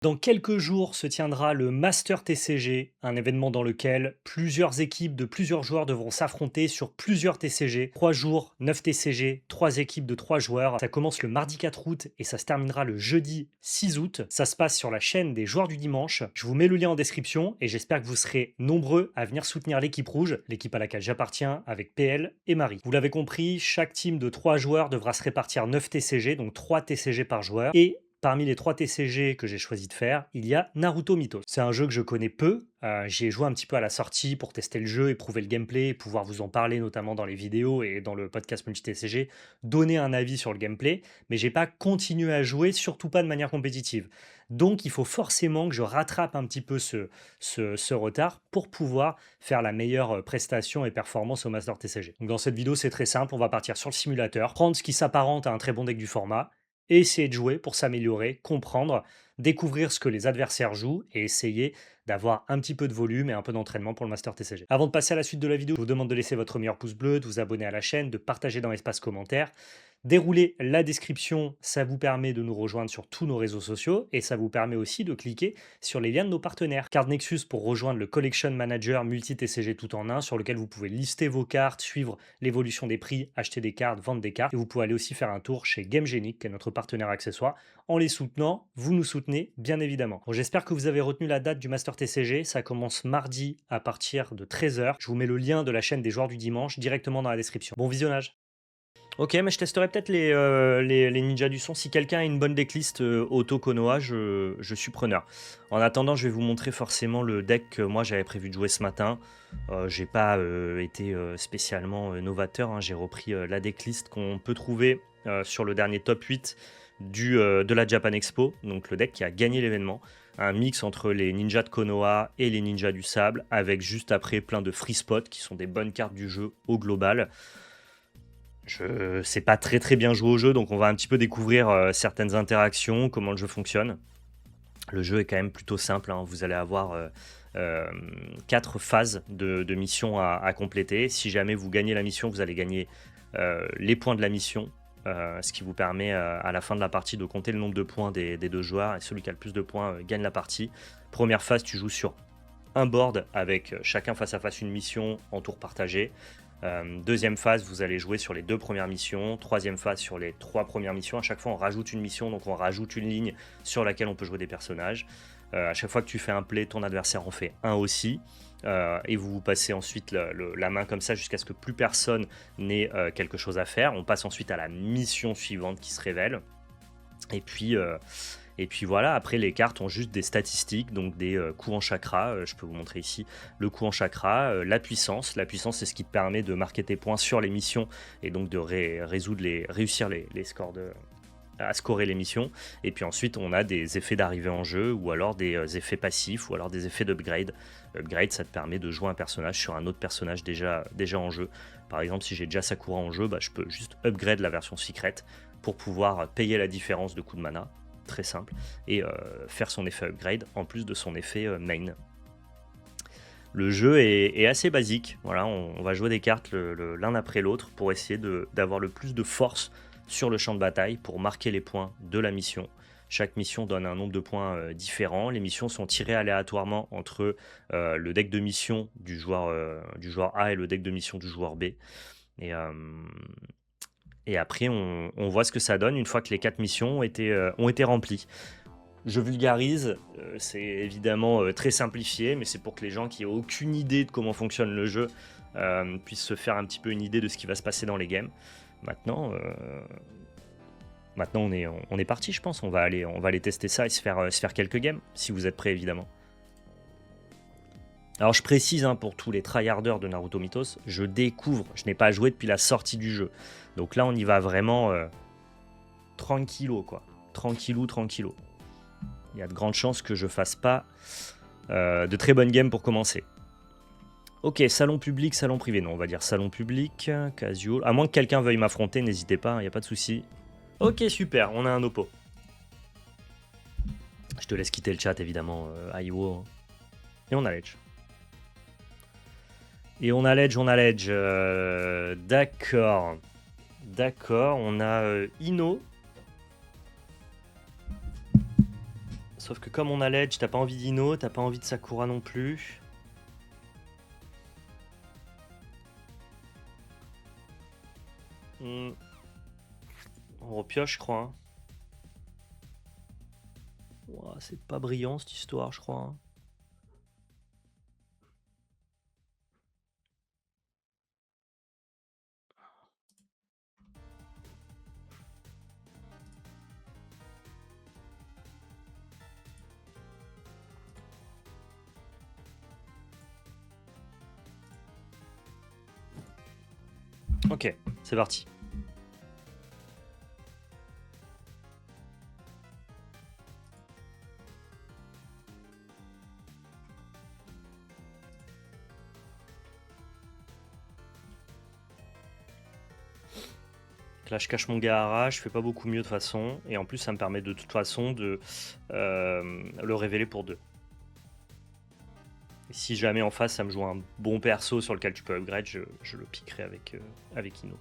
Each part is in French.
Dans quelques jours se tiendra le Master TCG, un événement dans lequel plusieurs équipes de plusieurs joueurs devront s'affronter sur plusieurs TCG. 3 jours, 9 TCG, 3 équipes de 3 joueurs. Ça commence le mardi 4 août et ça se terminera le jeudi 6 août. Ça se passe sur la chaîne des joueurs du dimanche. Je vous mets le lien en description et j'espère que vous serez nombreux à venir soutenir l'équipe rouge, l'équipe à laquelle j'appartiens avec PL et Marie. Vous l'avez compris, chaque team de 3 joueurs devra se répartir 9 TCG, donc 3 TCG par joueur. Et parmi les 3 TCG que j'ai choisi de faire, il y a Naruto Mythos. C'est un jeu que je connais peu. J'y ai joué un petit peu à la sortie pour tester le jeu, éprouver le gameplay, et pouvoir vous en parler notamment dans les vidéos et dans le podcast Multi TCG, donner un avis sur le gameplay, mais j'ai pas continué à jouer, surtout pas de manière compétitive. Donc il faut forcément que je rattrape un petit peu ce retard pour pouvoir faire la meilleure prestation et performance au Master TCG. Donc dans cette vidéo, c'est très simple, on va partir sur le simulateur, prendre ce qui s'apparente à un très bon deck du format, et essayer de jouer pour s'améliorer, comprendre, découvrir ce que les adversaires jouent et essayer d'avoir un petit peu de volume et un peu d'entraînement pour le Master TCG. Avant de passer à la suite de la vidéo, je vous demande de laisser votre meilleur pouce bleu, de vous abonner à la chaîne, de partager dans l'espace commentaire. Déroulez la description, ça vous permet de nous rejoindre sur tous nos réseaux sociaux et ça vous permet aussi de cliquer sur les liens de nos partenaires. Card Nexus pour rejoindre le Collection Manager multi-TCG tout en un sur lequel vous pouvez lister vos cartes, suivre l'évolution des prix, acheter des cartes, vendre des cartes. Et vous pouvez aller aussi faire un tour chez GameGenic, qui est notre partenaire accessoire. En les soutenant, vous nous soutenez bien évidemment. Bon, j'espère que vous avez retenu la date du Master TCG. Ça commence mardi à partir de 13h. Je vous mets le lien de la chaîne des joueurs du dimanche directement dans la description. Bon visionnage. Ok, mais je testerai peut-être les ninjas du son. Si quelqu'un a une bonne decklist auto Konoha, je suis preneur. En attendant, je vais vous montrer forcément le deck que moi j'avais prévu de jouer ce matin. J'ai pas été spécialement novateur, hein. J'ai repris la decklist qu'on peut trouver sur le dernier top 8 de la Japan Expo, donc le deck qui a gagné l'événement. Un mix entre les ninjas de Konoha et les ninjas du sable, avec juste après plein de free spots qui sont des bonnes cartes du jeu au global. Je sais pas très bien jouer au jeu, donc on va un petit peu découvrir certaines interactions, comment le jeu fonctionne. Le jeu est quand même plutôt simple, hein. Vous allez avoir 4 phases de mission à compléter. Si jamais vous gagnez la mission, vous allez gagner les points de la mission, ce qui vous permet à la fin de la partie de compter le nombre de points des 2 joueurs, et celui qui a le plus de points gagne la partie. Première phase, tu joues sur un board avec chacun face à face une mission en tour partagé. Deuxième phase, vous allez jouer sur les 2 premières missions. Troisième phase, sur les 3 premières missions. À chaque fois, on rajoute une mission, donc on rajoute une ligne sur laquelle on peut jouer des personnages. À chaque fois que tu fais un play, ton adversaire en fait un aussi. Et vous passez ensuite la main comme ça jusqu'à ce que plus personne n'ait quelque chose à faire. On passe ensuite à la mission suivante qui se révèle. Et puis voilà, après les cartes ont juste des statistiques, donc des coups en chakra. Je peux vous montrer ici le coup en chakra, la puissance. La puissance, c'est ce qui te permet de marquer tes points sur les missions et donc de réussir les scores à scorer les missions. Et puis ensuite, on a des effets d'arrivée en jeu ou alors des effets passifs ou alors des effets d'upgrade. Upgrade, ça te permet de jouer un personnage sur un autre personnage déjà en jeu. Par exemple, si j'ai déjà Sakura en jeu, je peux juste upgrade la version secret pour pouvoir payer la différence de coût de mana. Très simple, et faire son effet upgrade en plus de son effet main. Le jeu est assez basique, voilà, on va jouer des cartes l'un après l'autre pour essayer d'avoir le plus de force sur le champ de bataille pour marquer les points de la mission. Chaque mission donne un nombre de points différents. Les missions sont tirées aléatoirement entre le deck de mission du joueur A et le deck de mission du joueur B. Et après, on voit ce que ça donne une fois que les 4 missions ont été remplies. Je vulgarise, c'est évidemment très simplifié, mais c'est pour que les gens qui n'ont aucune idée de comment fonctionne le jeu puissent se faire un petit peu une idée de ce qui va se passer dans les games. Maintenant, on est parti, je pense. On va aller tester ça et se faire quelques games, si vous êtes prêts, évidemment. Alors je précise, hein, pour tous les tryharders de Naruto Mythos, je découvre, je n'ai pas joué depuis la sortie du jeu. Donc là on y va vraiment tranquillo, quoi. Tranquillou. Il y a de grandes chances que je fasse pas de très bonnes games pour commencer. Ok, salon public, salon privé. Non, on va dire salon public, casual. À moins que quelqu'un veuille m'affronter, n'hésitez pas, il n'y a pas de souci. Ok, super, on a un oppo. Je te laisse quitter le chat, évidemment, Aiwo. Et on a l'edge. D'accord. D'accord, on a Ino. Sauf que comme on a l'edge, t'as pas envie d'Ino, t'as pas envie de Sakura non plus. On repioche, je crois. Hein. Ouah, c'est pas brillant cette histoire, je crois. Hein. Ok, c'est parti. Là, je cache mon Gaara, je fais pas beaucoup mieux de toute façon. Et en plus, ça me permet de toute façon de le révéler pour 2. Et si jamais en face, ça me joue un bon perso sur lequel tu peux upgrade, je le piquerai avec Ino.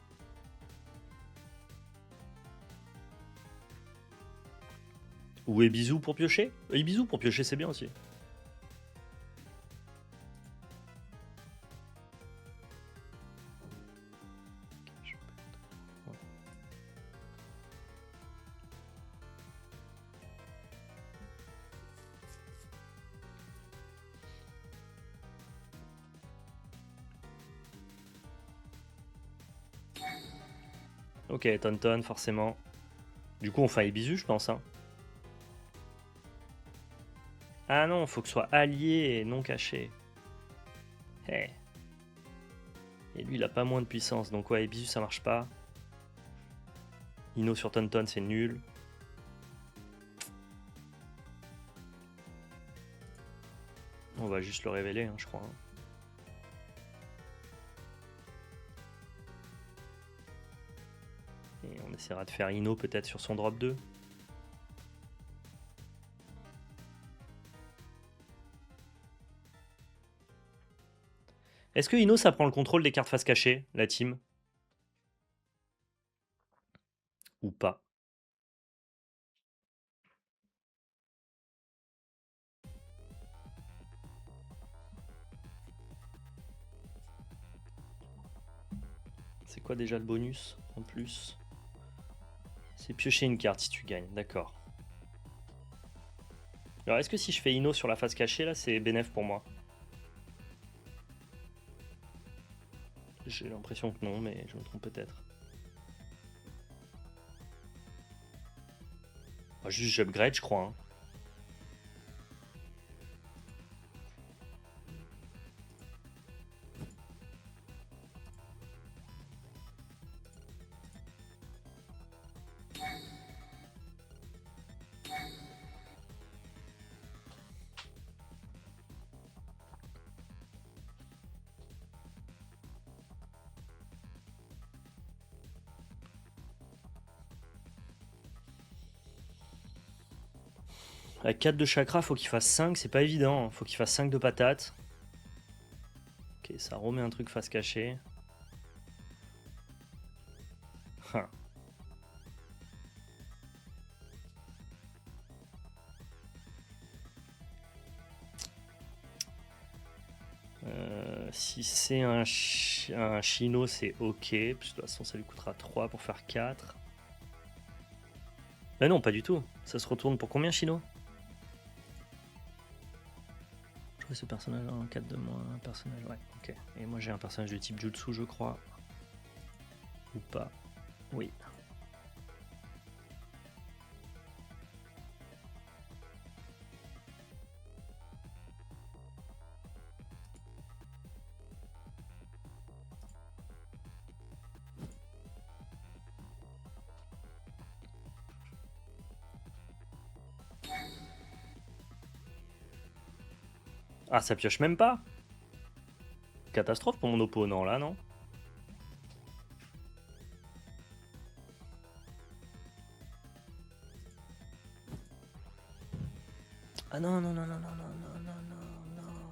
Ou Ebisu pour piocher. Ebisu pour piocher, c'est bien aussi. Ok, Tonton, forcément. Du coup, on fait un Ebisu, je pense. Hein. Ah non, faut que ce soit allié et non caché. Hey. Et lui, il a pas moins de puissance. Donc ouais, Ebisu, ça marche pas. Ino sur Tonton, c'est nul. On va juste le révéler, hein, je crois. Hein. Et on essaiera de faire Ino peut-être sur son drop 2. Est-ce que Ino, ça prend le contrôle des cartes face cachée, la team? Ou pas? C'est quoi déjà le bonus en plus? C'est piocher une carte si tu gagnes, d'accord. Alors est-ce que si je fais Ino sur la face cachée, là, c'est bénéf pour moi? J'ai l'impression que non, mais je me trompe peut-être. Ah, juste j'upgrade, je crois. Hein. Avec 4 de chakra, faut qu'il fasse 5, c'est pas évident. Hein. Faut qu'il fasse 5 de patates. Ok, ça remet un truc face cachée. Huh. Si c'est un Chino, c'est ok. Puis de toute façon, ça lui coûtera 3 pour faire 4. Mais non, pas du tout. Ça se retourne pour combien, Chino? Jouer ce personnage en 4 de moins. Un personnage, ouais, ok. Et moi, j'ai un personnage de type Jutsu, je crois. Ou pas. Oui. Ah, ça pioche même pas? Catastrophe pour mon opponent, là, non? Ah non, non, non, non, non, non, non, non, non, non.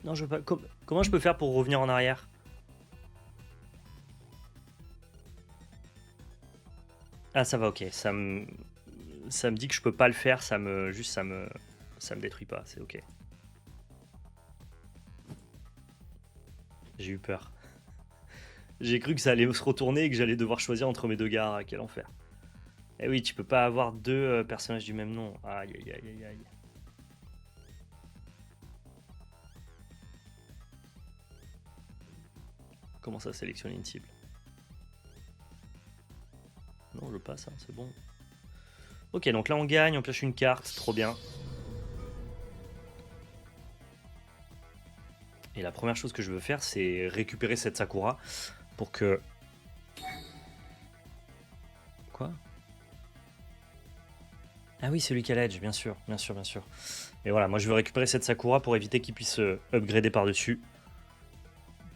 Non, je veux pas. Comment je peux faire pour revenir en arrière? Ah, ça va, ok. Ça me dit que je peux pas le faire, ça me détruit pas, c'est ok. J'ai eu peur. J'ai cru que ça allait se retourner et que j'allais devoir choisir entre mes deux gars. Quel enfer. Eh oui, tu peux pas avoir deux personnages du même nom. Aïe aïe aïe aïe aïe. Comment ça sélectionner une cible? Non, je passe, hein, c'est bon. Ok, donc là on gagne, on pioche une carte, trop bien. Et la première chose que je veux faire, c'est récupérer cette Sakura pour que... Quoi? Ah oui, c'est lui qui a l'edge, bien sûr, bien sûr, bien sûr. Et voilà, moi je veux récupérer cette Sakura pour éviter qu'il puisse upgrader par-dessus.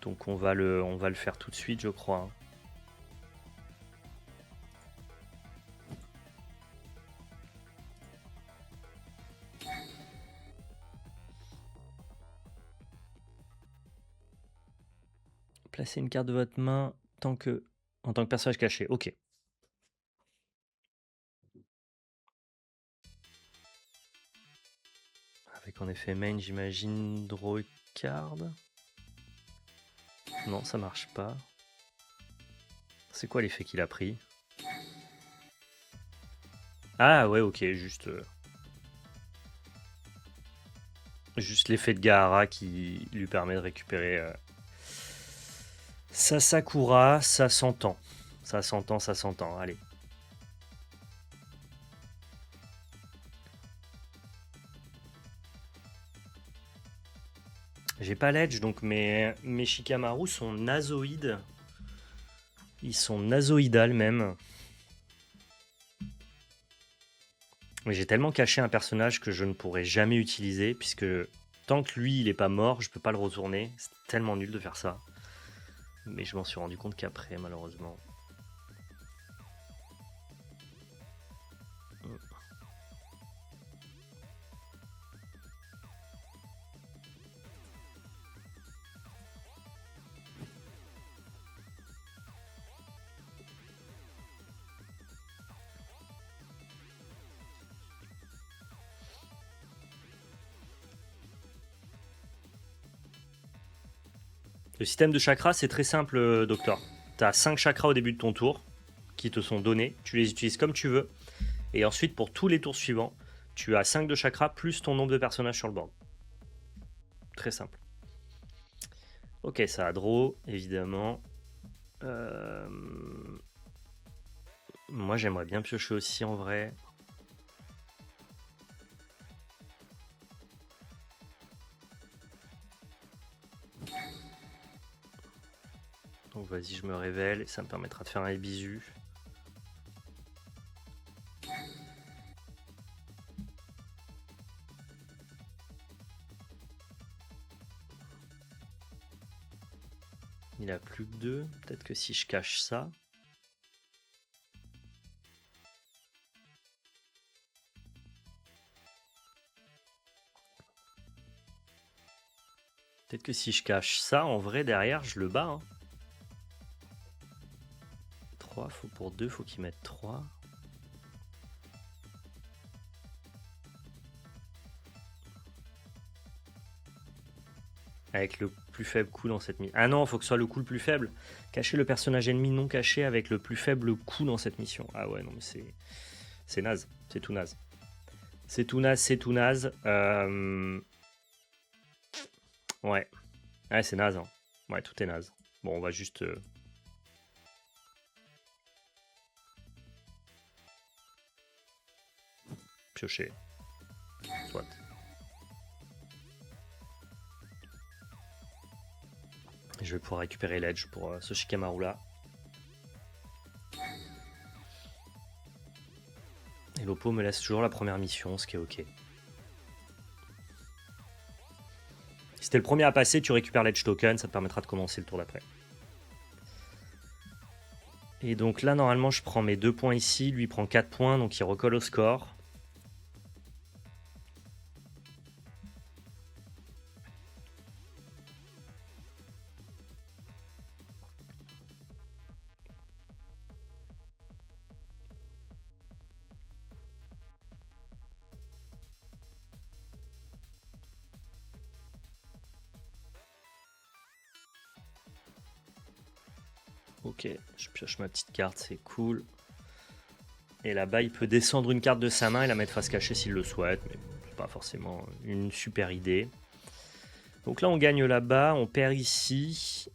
Donc on va le faire tout de suite, je crois. Hein. Placez une carte de votre main en tant que personnage caché. Ok. Avec en effet main, j'imagine draw card. Non, ça marche pas. C'est quoi l'effet qu'il a pris? Ah ouais, ok, juste l'effet de Gaara qui lui permet de récupérer sa Sakura. Ça s'entend. Ça s'entend, ça s'entend. Allez. J'ai pas l'edge, donc mes Shikamaru sont nasoïdes. Ils sont nasoïdales même. Mais j'ai tellement caché un personnage que je ne pourrai jamais utiliser, puisque tant que lui il est pas mort, je peux pas le retourner. C'est tellement nul de faire ça. Mais je m'en suis rendu compte qu'après, malheureusement. Le système de chakras, c'est très simple, docteur. Tu as 5 chakras au début de ton tour qui te sont donnés. Tu les utilises comme tu veux. Et ensuite, pour tous les tours suivants, tu as 5 de chakras plus ton nombre de personnages sur le board. Très simple. Ok, ça a draw, évidemment. Moi, j'aimerais bien piocher aussi en vrai. Donc vas-y, je me révèle et ça me permettra de faire un bisu. Il a plus que 2. Peut-être que si je cache ça... Peut-être que si je cache ça, en vrai, derrière, je le bats. Hein. 3, faut pour 2, faut qu'il mette 3. Avec le plus faible coup dans cette mission. Ah non, faut que ce soit le coup le plus faible. Cacher le personnage ennemi non caché avec le plus faible coup dans cette mission. Ah ouais, non mais c'est naze. C'est tout naze. C'est tout naze, c'est tout naze. Ouais. Ouais, c'est naze. Hein. Ouais, tout est naze. Bon, on va juste... piocher. Soit. Je vais pouvoir récupérer l'edge pour ce Shikamaru là. Et l'Oppo me laisse toujours la première mission, ce qui est ok. Si t'es le premier à passer, tu récupères l'edge token, ça te permettra de commencer le tour d'après. Et donc là, normalement, je prends mes 2 points ici, lui prend 4 points, donc il recolle au score. Ok, je pioche ma petite carte, c'est cool. Et là-bas, il peut descendre une carte de sa main et la mettre face cachée s'il le souhaite, mais c'est pas forcément une super idée. Donc là, on gagne là-bas, on perd ici.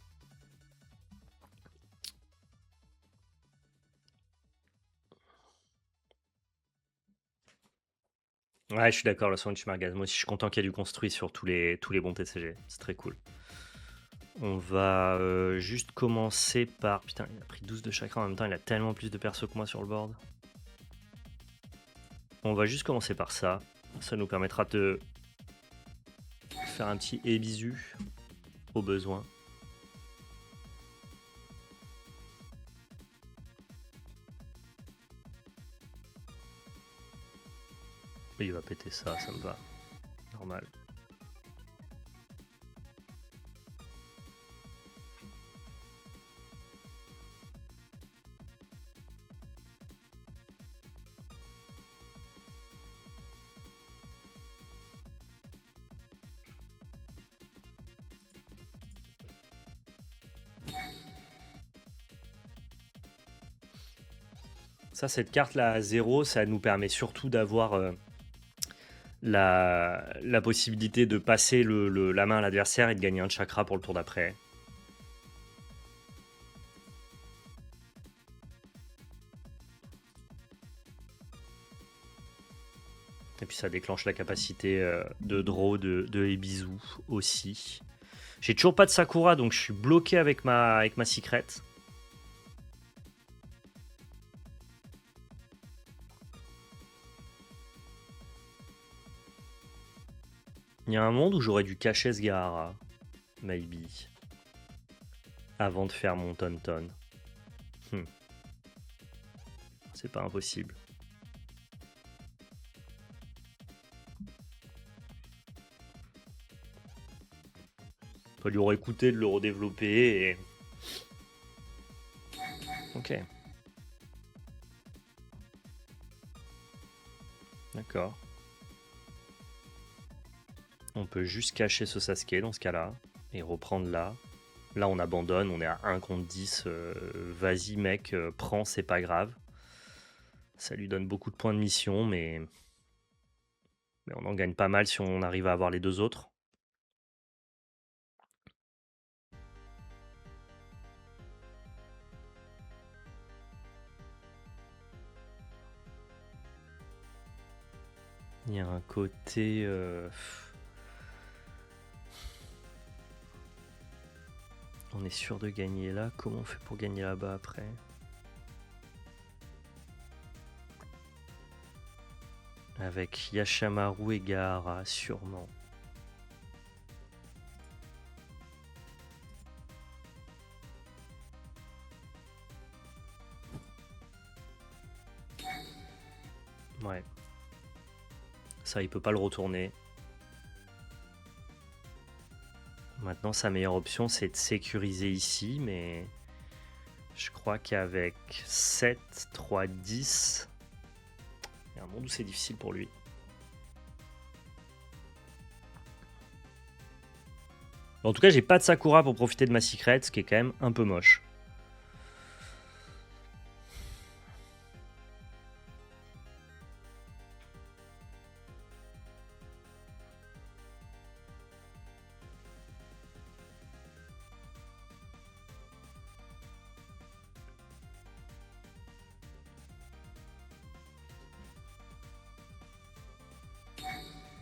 Ouais, je suis d'accord, le sandwich merguez. Moi aussi, je suis content qu'il y ait du construit sur tous les bons TCG. C'est très cool. On va juste commencer par... Putain, il a pris 12 de chakra en même temps, il a tellement plus de perso que moi sur le board. On va juste commencer par ça. Ça nous permettra de faire un petit Ebisu au besoin. Et il va péter ça, ça me va. Normal. Ça, cette carte-là à 0, ça nous permet surtout d'avoir la possibilité de passer la main à l'adversaire et de gagner un chakra pour le tour d'après. Et puis ça déclenche la capacité de draw de Ebisu aussi. J'ai toujours pas de Sakura, donc je suis bloqué avec ma secret. Il y a un monde où j'aurais dû cacher ce Gaara, maybe, avant de faire mon Tonton. C'est pas impossible. Ça lui aurait coûté de le redévelopper et... Ok. D'accord. On peut juste cacher ce Sasuke dans ce cas-là et reprendre là. Là, on abandonne, on est à 1 contre 10. Vas-y, mec, prends, c'est pas grave. Ça lui donne beaucoup de points de mission, mais on en gagne pas mal si on arrive à avoir les deux autres. Il y a un côté... On est sûr de gagner là. Comment on fait pour gagner là-bas après? Avec Yashamaru et Gaara, sûrement. Ouais. Ça, il peut pas le retourner. Maintenant, sa meilleure option, c'est de sécuriser ici, mais je crois qu'avec 7, 3, 10, il y a un monde où c'est difficile pour lui. En tout cas, j'ai pas de Sakura pour profiter de ma secret, ce qui est quand même un peu moche.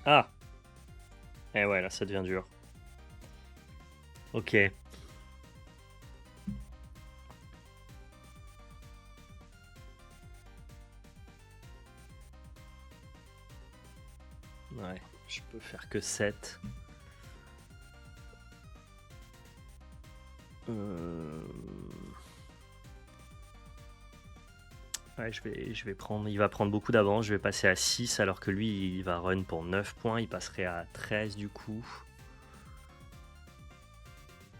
Ah! Eh ouais, là, ça devient dur. Ok. Ouais, je peux faire que 7. Ouais, je vais prendre. Il va prendre beaucoup d'avance. Je vais passer à 6 alors que lui, il va run pour 9 points. Il passerait à 13 du coup.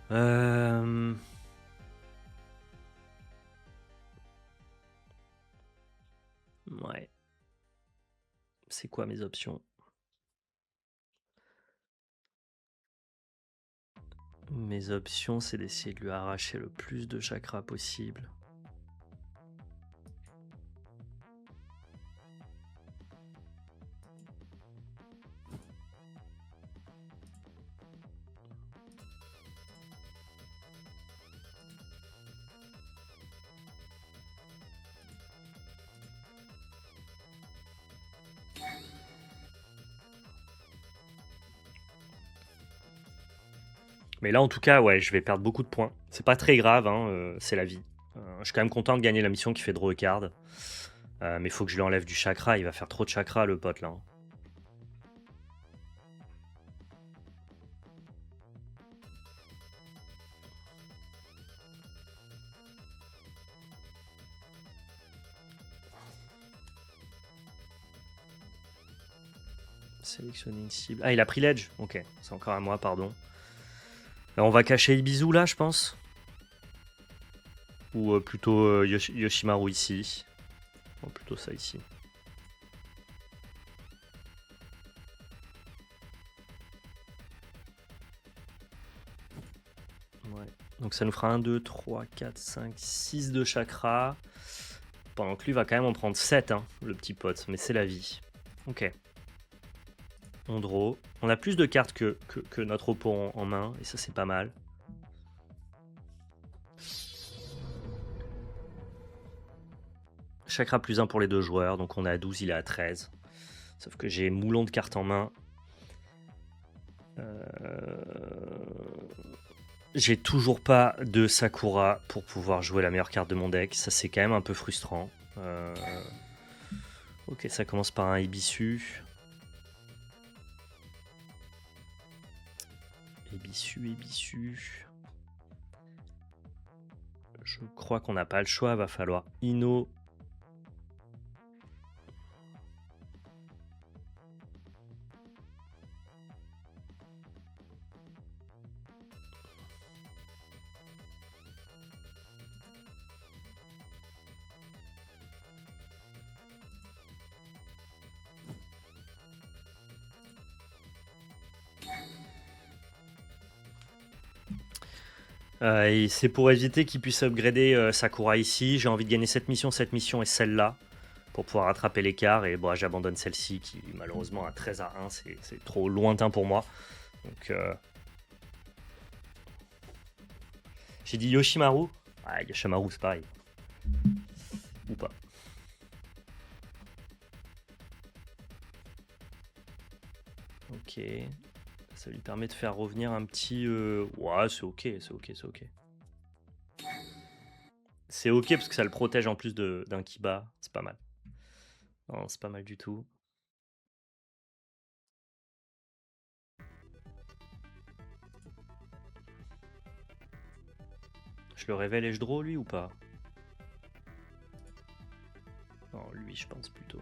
Ouais. C'est quoi mes options? Mes options, c'est d'essayer de lui arracher le plus de chakras possible. Mais là, en tout cas, ouais, je vais perdre beaucoup de points. C'est pas très grave, hein, c'est la vie. Je suis quand même content de gagner la mission qui fait draw a card. Mais il faut que je lui enlève du chakra. Il va faire trop de chakra, le pote, là. Sélectionner une cible. Ah, il a pris l'edge. Ok, c'est encore à moi, pardon. Là, on va cacher Ibizu, là, je pense. Ou plutôt Yoshimaru ici. Bon, plutôt ça ici. Ouais. Donc ça nous fera 1, 2, 3, 4, 5, 6 de chakra. Pendant que lui va quand même en prendre 7, hein, le petit pote. Mais c'est la vie. Ok. On draw. On a plus de cartes que notre opponent en main. Et ça, c'est pas mal. Chakra plus 1 pour les deux joueurs. Donc on est à 12, il est à 13. Sauf que j'ai moulon de cartes en main. J'ai toujours pas de Sakura pour pouvoir jouer la meilleure carte de mon deck. Ça, c'est quand même un peu frustrant. Ok, ça commence par un Ebisu. Ebisu. Je crois qu'on n'a pas le choix. Va falloir Ino. Et c'est pour éviter qu'il puisse upgrader Sakura ici. J'ai envie de gagner cette mission et celle-là pour pouvoir rattraper l'écart. Et bon, j'abandonne celle-ci qui malheureusement a 13 à 1. C'est trop lointain pour moi. Donc, j'ai dit Yoshimaru. Ah, Yoshimaru, c'est pareil. Ou pas. Ok. Ça lui permet de faire revenir un petit... Ouais, c'est ok. C'est ok parce que ça le protège en plus d'un Kiba. C'est pas mal. Non, c'est pas mal du tout. Je le révèle et je draw lui ou pas? Non, lui je pense plutôt.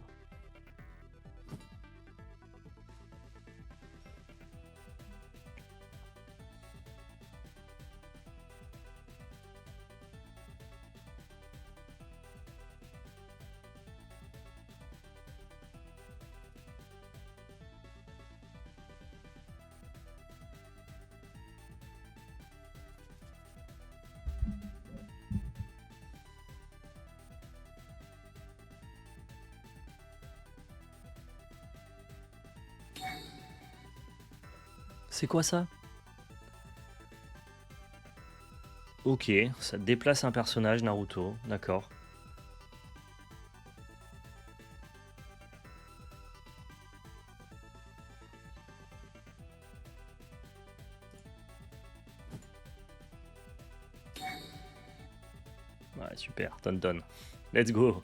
C'est quoi ça? Ok, ça déplace un personnage Naruto, d'accord. Ouais, super, Tonton. Let's go.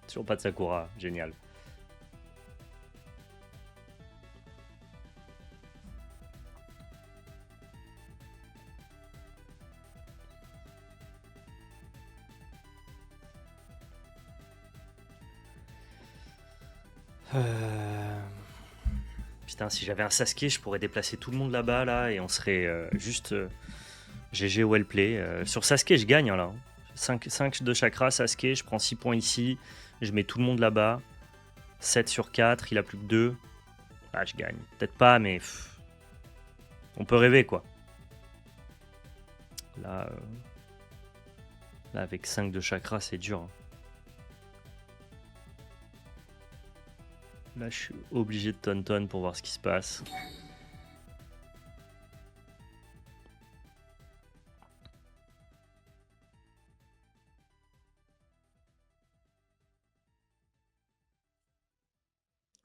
Toujours pas de Sakura, génial. Putain, si j'avais un Sasuke, je pourrais déplacer tout le monde là-bas, là, et on serait juste GG well play. Sur Sasuke, je gagne, hein, là. 5 de chakra, Sasuke, je prends 6 points ici, je mets tout le monde là-bas. 7 sur 4, il a plus que 2. Ah, je gagne. Peut-être pas, mais... on peut rêver, quoi. Là, là avec 5 de chakra, c'est dur. Hein. Là, je suis obligé de tonton pour voir ce qui se passe.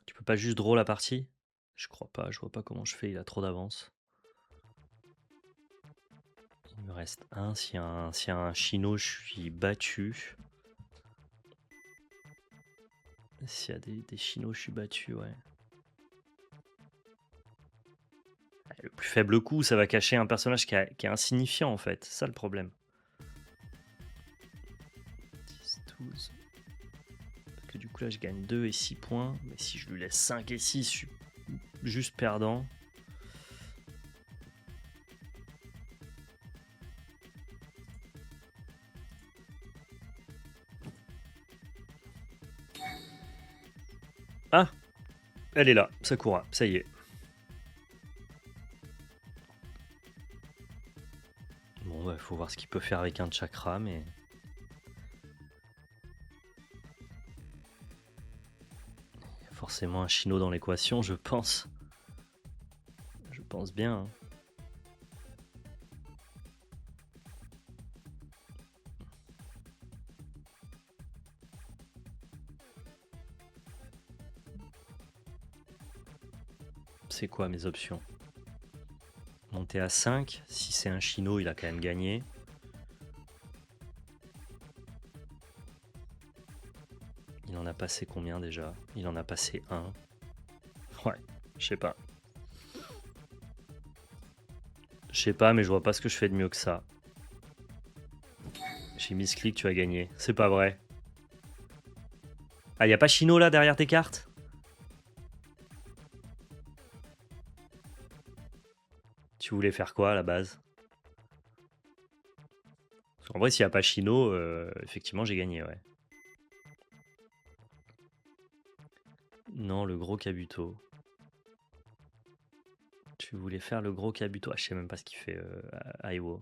Tu peux pas juste draw la partie? Je crois pas, je vois pas comment je fais, il a trop d'avance. Il me reste un, s'il y a un chino, je suis battu. S'il y a des chinos, je suis battu, ouais. Le plus faible coût, ça va cacher un personnage qui est insignifiant en fait, c'est ça le problème. 10, 12. Parce que du coup là je gagne 2 et 6 points, mais si je lui laisse 5 et 6, je suis juste perdant. Ah, elle est là, Sakura, ça y est. Bon, bah, faut voir ce qu'il peut faire avec un chakra, mais... Il y a forcément un chino dans l'équation, je pense. Je pense bien. Hein. C'est quoi mes options? Monter à 5, si c'est un chino, il a quand même gagné. Il en a passé combien déjà? Il en a passé 1. Ouais, je sais pas. Je sais pas, mais je vois pas ce que je fais de mieux que ça. J'ai mis ce clic, tu as gagné. C'est pas vrai. Ah, y a pas chino là derrière tes cartes? Tu voulais faire quoi à la base? En vrai, s'il n'y a pas chino, effectivement, j'ai gagné, ouais. Non, le gros Kabuto. Tu voulais faire le gros Kabuto. Ah, je sais même pas ce qu'il fait, Aiwo.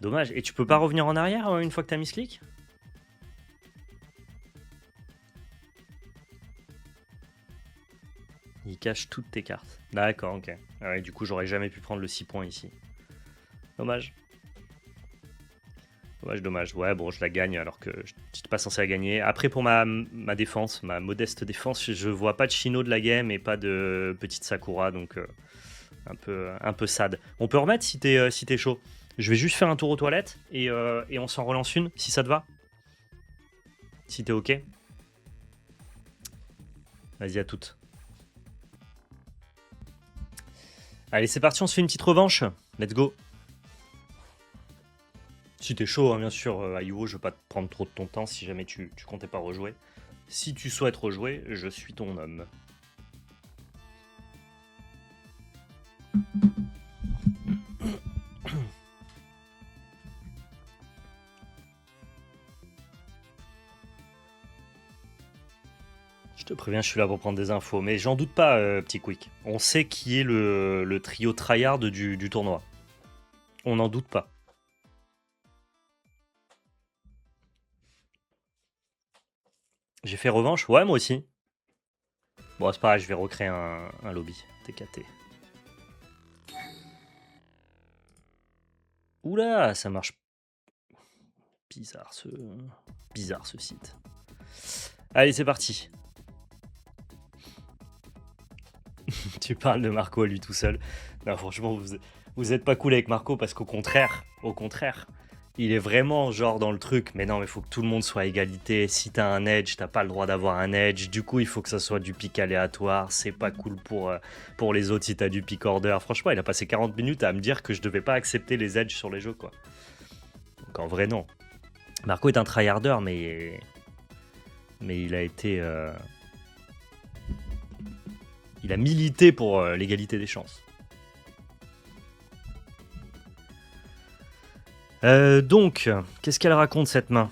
Dommage. Et tu peux pas revenir en arrière une fois que t'as mis ce clic? Il cache toutes tes cartes. D'accord, ok. Ah ouais, du coup, j'aurais jamais pu prendre le 6 points ici. Dommage. Dommage, dommage. Ouais, bon, je la gagne alors que je n'étais pas censé la gagner. Après, pour ma défense, ma modeste défense, je vois pas de chino de la game et pas de petite Sakura, donc un peu sad. On peut remettre si t'es chaud. Je vais juste faire un tour aux toilettes et on s'en relance une, si ça te va. Si t'es ok. Vas-y, à toutes. Allez, c'est parti, on se fait une petite revanche. Let's go. Si t'es chaud, hein, bien sûr, Aiwo, je vais pas te prendre trop de ton temps si jamais tu comptais pas rejouer. Si tu souhaites rejouer, je suis ton homme. Je te préviens, je suis là pour prendre des infos, mais j'en doute pas, petit Quick. On sait qui est le trio tryhard du tournoi. On n'en doute pas. J'ai fait revanche? Ouais, moi aussi. Bon, c'est pas grave, je vais recréer un lobby. TKT. Oula, ça marche. Bizarre ce site. Allez, c'est parti. Tu parles de Marco à lui tout seul. Non, franchement, vous êtes pas cool avec Marco parce qu'au contraire, il est vraiment genre dans le truc. Mais non, mais faut que tout le monde soit à égalité. Si t'as un edge, t'as pas le droit d'avoir un edge. Du coup, il faut que ça soit du pick aléatoire. C'est pas cool pour les autres si t'as du pick order. Franchement, il a passé 40 minutes à me dire que je devais pas accepter les edges sur les jeux, quoi. Donc en vrai, non. Marco est un tryharder, mais il a été... Il a milité pour l'égalité des chances. Donc, qu'est-ce qu'elle raconte cette main?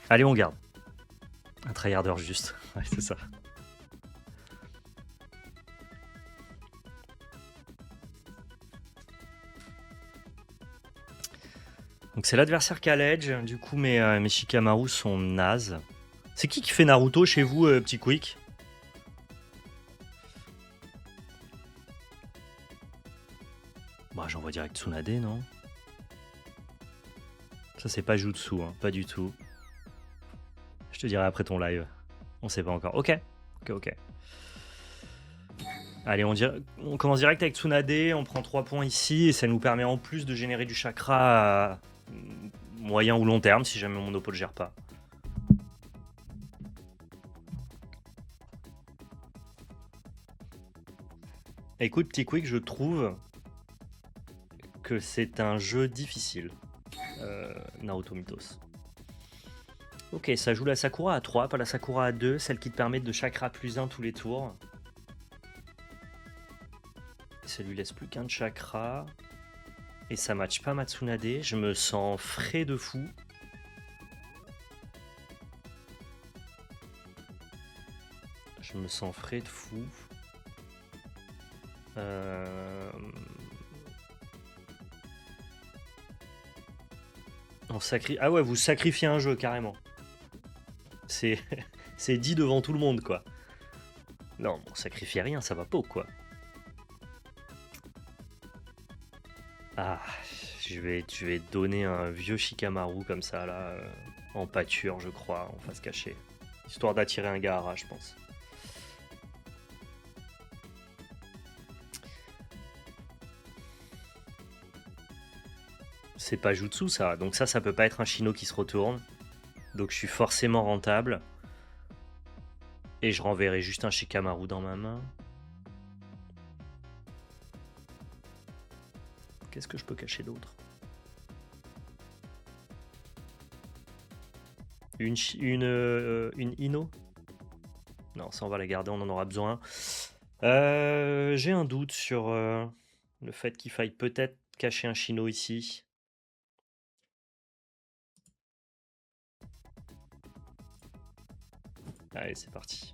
Allez, on garde. Un tryharder juste. Ouais, c'est ça. Donc c'est l'adversaire qui a l'edge, du coup mes Shikamaru sont nazes. C'est qui fait Naruto chez vous, petit Quick? Bah j'envoie direct Tsunade, non? Ça c'est pas Jutsu, hein, pas du tout. Je te dirai après ton live. On sait pas encore. Ok. Allez, on commence direct avec Tsunade, on prend 3 points ici, et ça nous permet en plus de générer du chakra à moyen ou long terme, si jamais mon oppo le gère pas. Écoute, petit quick, je trouve que c'est un jeu difficile, Naruto Mythos. Ok, ça joue la Sakura à 3, pas la Sakura à 2, celle qui te permet de chakra plus 1 tous les tours. Ça lui laisse plus qu'un de chakra. Et ça match pas Matsunade. Je me sens frais de fou. Ah ouais, vous sacrifiez un jeu carrément. C'est dit devant tout le monde, quoi. Non, on sacrifie rien, ça va pas, quoi. Ah, je vais donner un vieux Shikamaru comme ça, là, en pâture, je crois, en face cachée. Histoire d'attirer un Gaara, je pense. C'est pas Jutsu, ça. Donc ça peut pas être un Shino qui se retourne. Donc je suis forcément rentable. Et je renverrai juste un Shikamaru dans ma main. Qu'est-ce que je peux cacher d'autre? Une Ino? Non, ça on va la garder, on en aura besoin. J'ai un doute sur le fait qu'il faille peut-être cacher un Shino ici. Allez, c'est parti.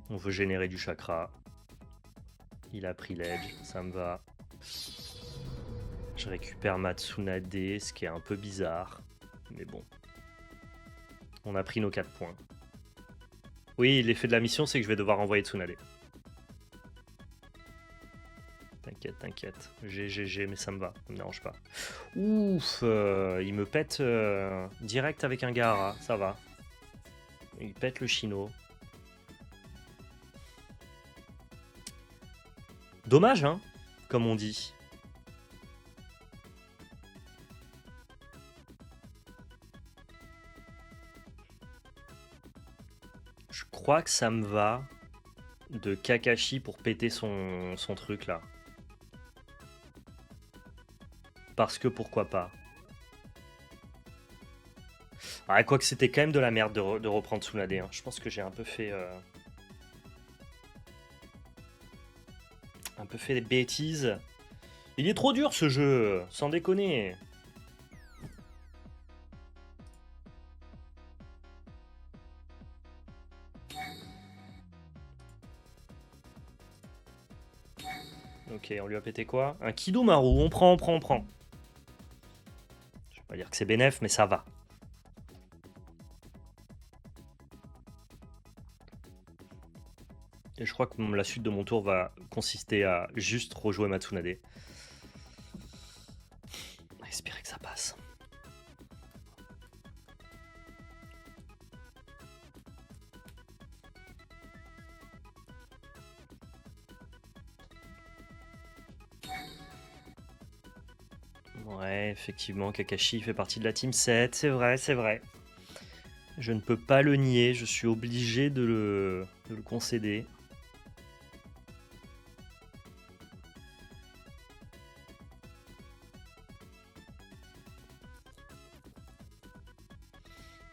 On veut générer du chakra. Il a pris l'edge, ça me va. Je récupère ma Tsunade, ce qui est un peu bizarre. Mais bon. On a pris nos 4 points. Oui, l'effet de la mission, c'est que je vais devoir envoyer Tsunade. T'inquiète. GG, mais ça me va. Ça me dérange pas. Ouf, il me pète direct avec un Gaara. Ça va. Il pète le Shino. Dommage, hein, comme on dit. Je crois que ça me va de Kakashi pour péter son truc là. Parce que pourquoi pas. Ah, quoique c'était quand même de la merde de reprendre Tsunade. Hein. Je pense que j'ai un peu fait des bêtises. Il est trop dur ce jeu, sans déconner. Ok, on lui a pété quoi? Un Kidomaru, on prend. Je vais pas dire que c'est bénef, mais ça va. Et je crois que la suite de mon tour va consister à juste rejouer ma Tsunade. On va espérer que ça passe. Ouais, effectivement, Kakashi fait partie de la Team 7, c'est vrai. Je ne peux pas le nier, je suis obligé de le concéder.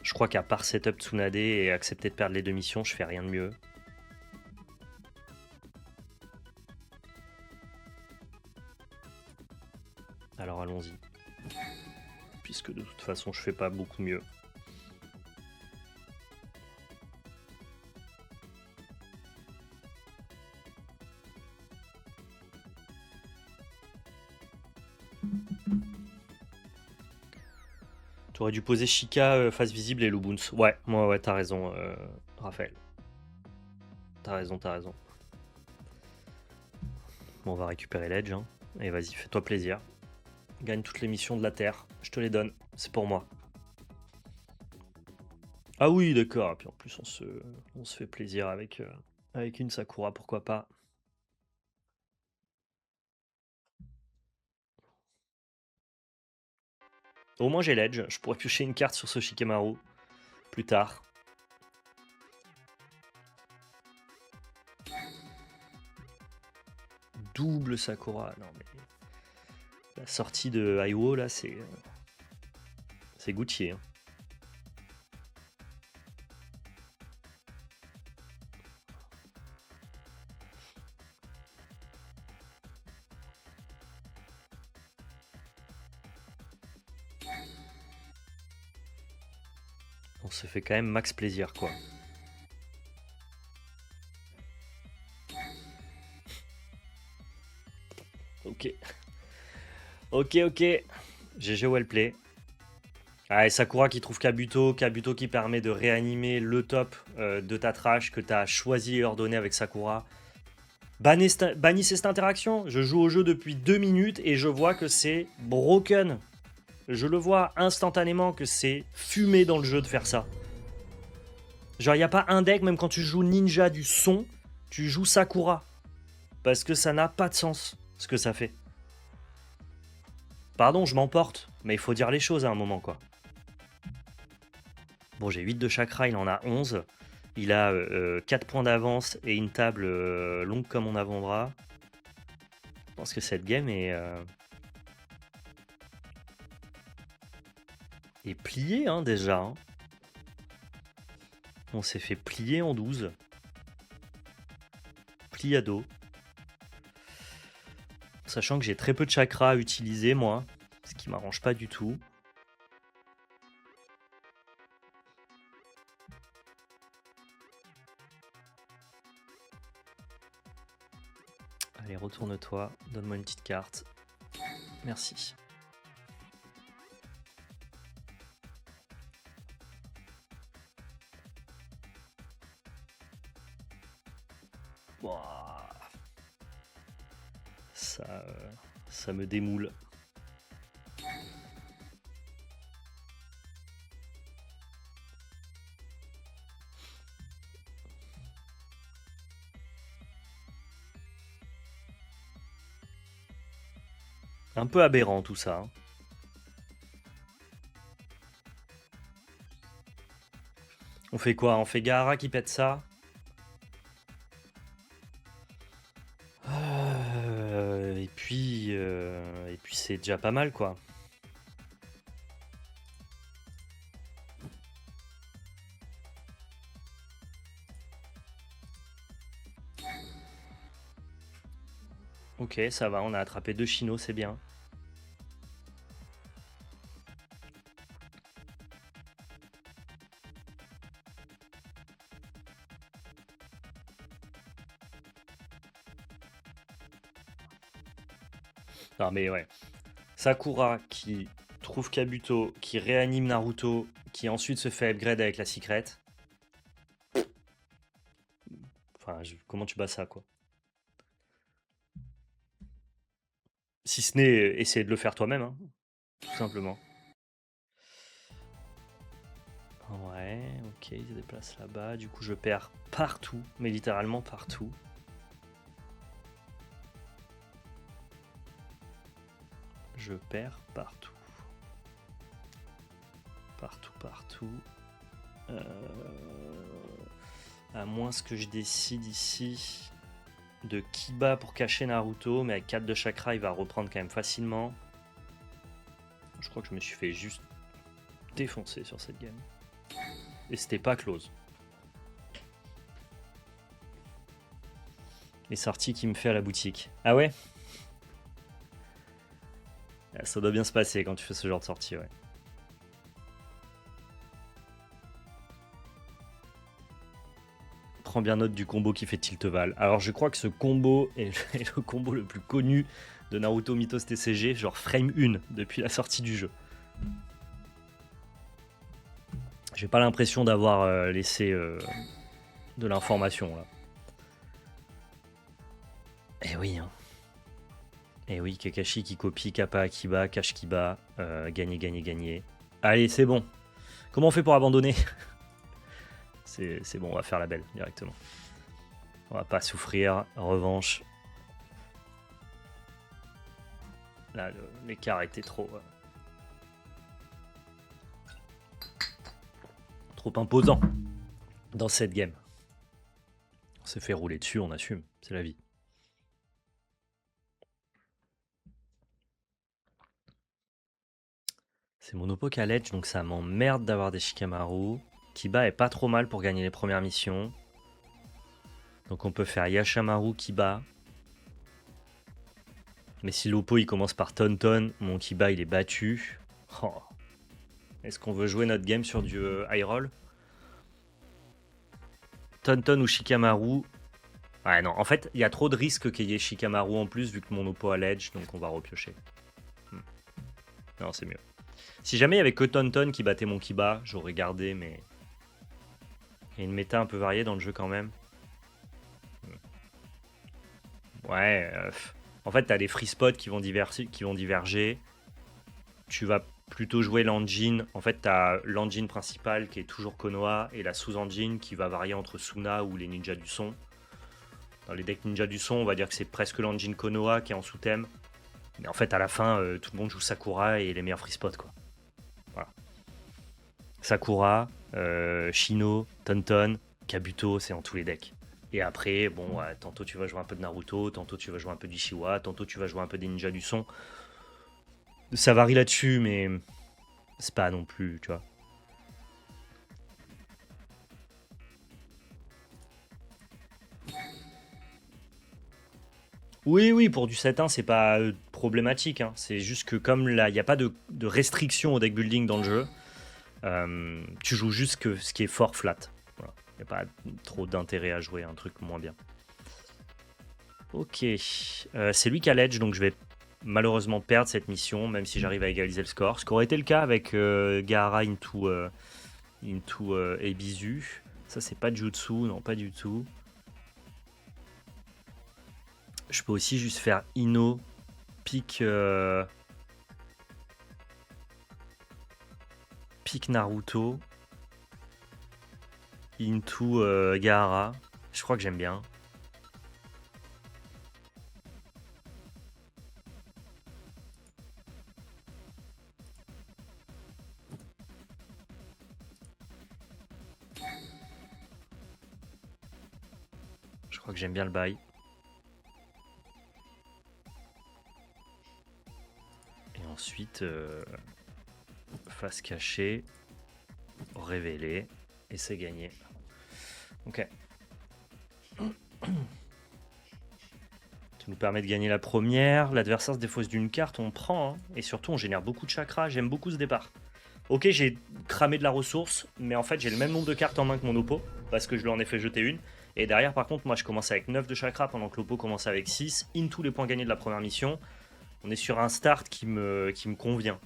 Je crois qu'à part setup Tsunade et accepter de perdre les 2 missions, je fais rien de mieux. Alors allons-y. Puisque de toute façon je fais pas beaucoup mieux. Tu aurais dû poser Chica face visible et Lubuns. Ouais, ouais, t'as raison, Raphaël. T'as raison, t'as raison. Bon, on va récupérer l'edge, hein. Et vas-y, fais-toi plaisir. Gagne toutes les missions de la Terre. Je te les donne. C'est pour moi. Ah oui, d'accord. Et puis en plus, on se fait plaisir avec une Sakura, pourquoi pas. Au moins, j'ai l'edge. Je pourrais piocher une carte sur ce Shikamaru plus tard. Double Sakura. Non, mais la sortie de Aiwo, là, c'est Gucci. Hein. On se fait quand même max plaisir, quoi. Ok. Ok. GG Wellplay. Ah, et Sakura qui trouve Kabuto qui permet de réanimer le top de ta trash que tu as choisi et ordonné avec Sakura. Bannissez cette interaction. Je joue au jeu depuis 2 minutes et je vois que c'est broken. Je le vois instantanément que c'est fumé dans le jeu de faire ça. Genre, il n'y a pas un deck, même quand tu joues Ninja du son, tu joues Sakura. Parce que ça n'a pas de sens, ce que ça fait. Pardon, je m'emporte, mais il faut dire les choses à un moment, quoi. Bon, j'ai 8 de chakra, il en a 11. Il a 4 points d'avance et une table longue comme mon avant-bras. Je pense que cette game est pliée, hein, déjà. Hein. On s'est fait plier en 12. Pliado. Sachant que j'ai très peu de chakra à utiliser, moi. Ce qui m'arrange pas du tout. Allez, retourne-toi. Donne-moi une petite carte. Merci. Ça me démoule. Un peu aberrant tout ça. Hein. On fait quoi? On fait Gaara qui pète ça? Et puis c'est déjà pas mal, quoi. Ok, ça va, on a attrapé 2 chinos, c'est bien. Non mais ouais. Sakura qui trouve Kabuto, qui réanime Naruto, qui ensuite se fait upgrade avec la secret. Enfin, comment tu bats ça, quoi? Si ce n'est essayer de le faire toi-même, hein, tout simplement. Ouais, ok, il se déplace là-bas. Du coup, je perds partout, mais littéralement partout. Je perds partout. Partout. À moins que je décide ici de Kiba pour cacher Naruto, mais avec 4 de chakra, il va reprendre quand même facilement. Je crois que je me suis fait juste défoncer sur cette game. Et c'était pas close. Les sorties qu'il me fait à la boutique. Ah ouais? Ça doit bien se passer quand tu fais ce genre de sortie, ouais. Prends bien note du combo qui fait Tilteval. Alors je crois que ce combo est le combo le plus connu de Naruto Mythos TCG, genre frame 1 depuis la sortie du jeu. J'ai pas l'impression d'avoir laissé de l'information là. Eh oui, hein. Eh oui, Kakashi qui copie Kappa Akiba, Cash Kiba, gagner, gagner, gagner. Allez, c'est bon. Comment on fait pour abandonner? C'est bon, on va faire la belle directement. On va pas souffrir. Revanche. Là, l'écart était trop imposant dans cette game. On s'est fait rouler dessus, on assume. C'est la vie. C'est Monopo qui a l'edge, donc ça m'emmerde d'avoir des Shikamaru. Kiba est pas trop mal pour gagner les premières missions. Donc on peut faire Yashamaru, Kiba. Mais si l'oppo il commence par Tonton, mon Kiba il est battu. Oh. Est-ce qu'on veut jouer notre game sur du high roll? Tonton ou Shikamaru? Ouais, non, en fait, il y a trop de risques qu'il y ait Shikamaru en plus vu que mon oppo a l'edge, donc on va repiocher. Non, c'est mieux. Si jamais il y avait que Tonton qui battait mon Kiba, j'aurais gardé, mais il y a une méta un peu variée dans le jeu quand même. Ouais, en fait, t'as les free spots qui vont diverger. Tu vas plutôt jouer l'engine. En fait, t'as l'engine principal qui est toujours Konoha et la sous-engine qui va varier entre Suna ou les ninjas du son. Dans les decks ninjas du son, on va dire que c'est presque l'engine Konoha qui est en sous-thème. Mais en fait, à la fin, tout le monde joue Sakura et les meilleurs free spots, quoi. Voilà. Sakura, Shino, Tonton, Kabuto, c'est en tous les decks. Et après, bon, ouais, tantôt tu vas jouer un peu de Naruto, tantôt tu vas jouer un peu d'Ishiwa, tantôt tu vas jouer un peu des ninjas du son. Ça varie là-dessus, mais c'est pas non plus, tu vois. Oui, oui, pour du 7-1, c'est pas problématique. Hein. C'est juste que comme là, il n'y a pas de restriction au deck building dans le jeu, tu joues juste que ce qui est fort flat. Voilà. Il n'y a pas trop d'intérêt à jouer un truc moins bien. Ok, c'est lui qui a l'edge, donc je vais malheureusement perdre cette mission, même si j'arrive à égaliser le score. Ce qui aurait été le cas avec Gaara into Ebisu. Ça, c'est pas Jutsu, non, pas du tout. Je peux aussi juste faire Ino, pick Naruto, into Gaara. Je crois que j'aime bien. Je crois que j'aime bien le bail. Et ensuite, face cachée, révélée, et c'est gagné. Ok. Ça nous permet de gagner la première. L'adversaire se défausse d'une carte, on prend. Hein. Et surtout, on génère beaucoup de chakras. J'aime beaucoup ce départ. Ok, j'ai cramé de la ressource, mais en fait, j'ai le même nombre de cartes en main que mon oppo, parce que je lui en ai fait jeter une. Et derrière, par contre, moi, je commence avec 9 de chakras, pendant que l'oppo commence avec 6. Into les points gagnés de la première mission. On est sur un start qui me convient.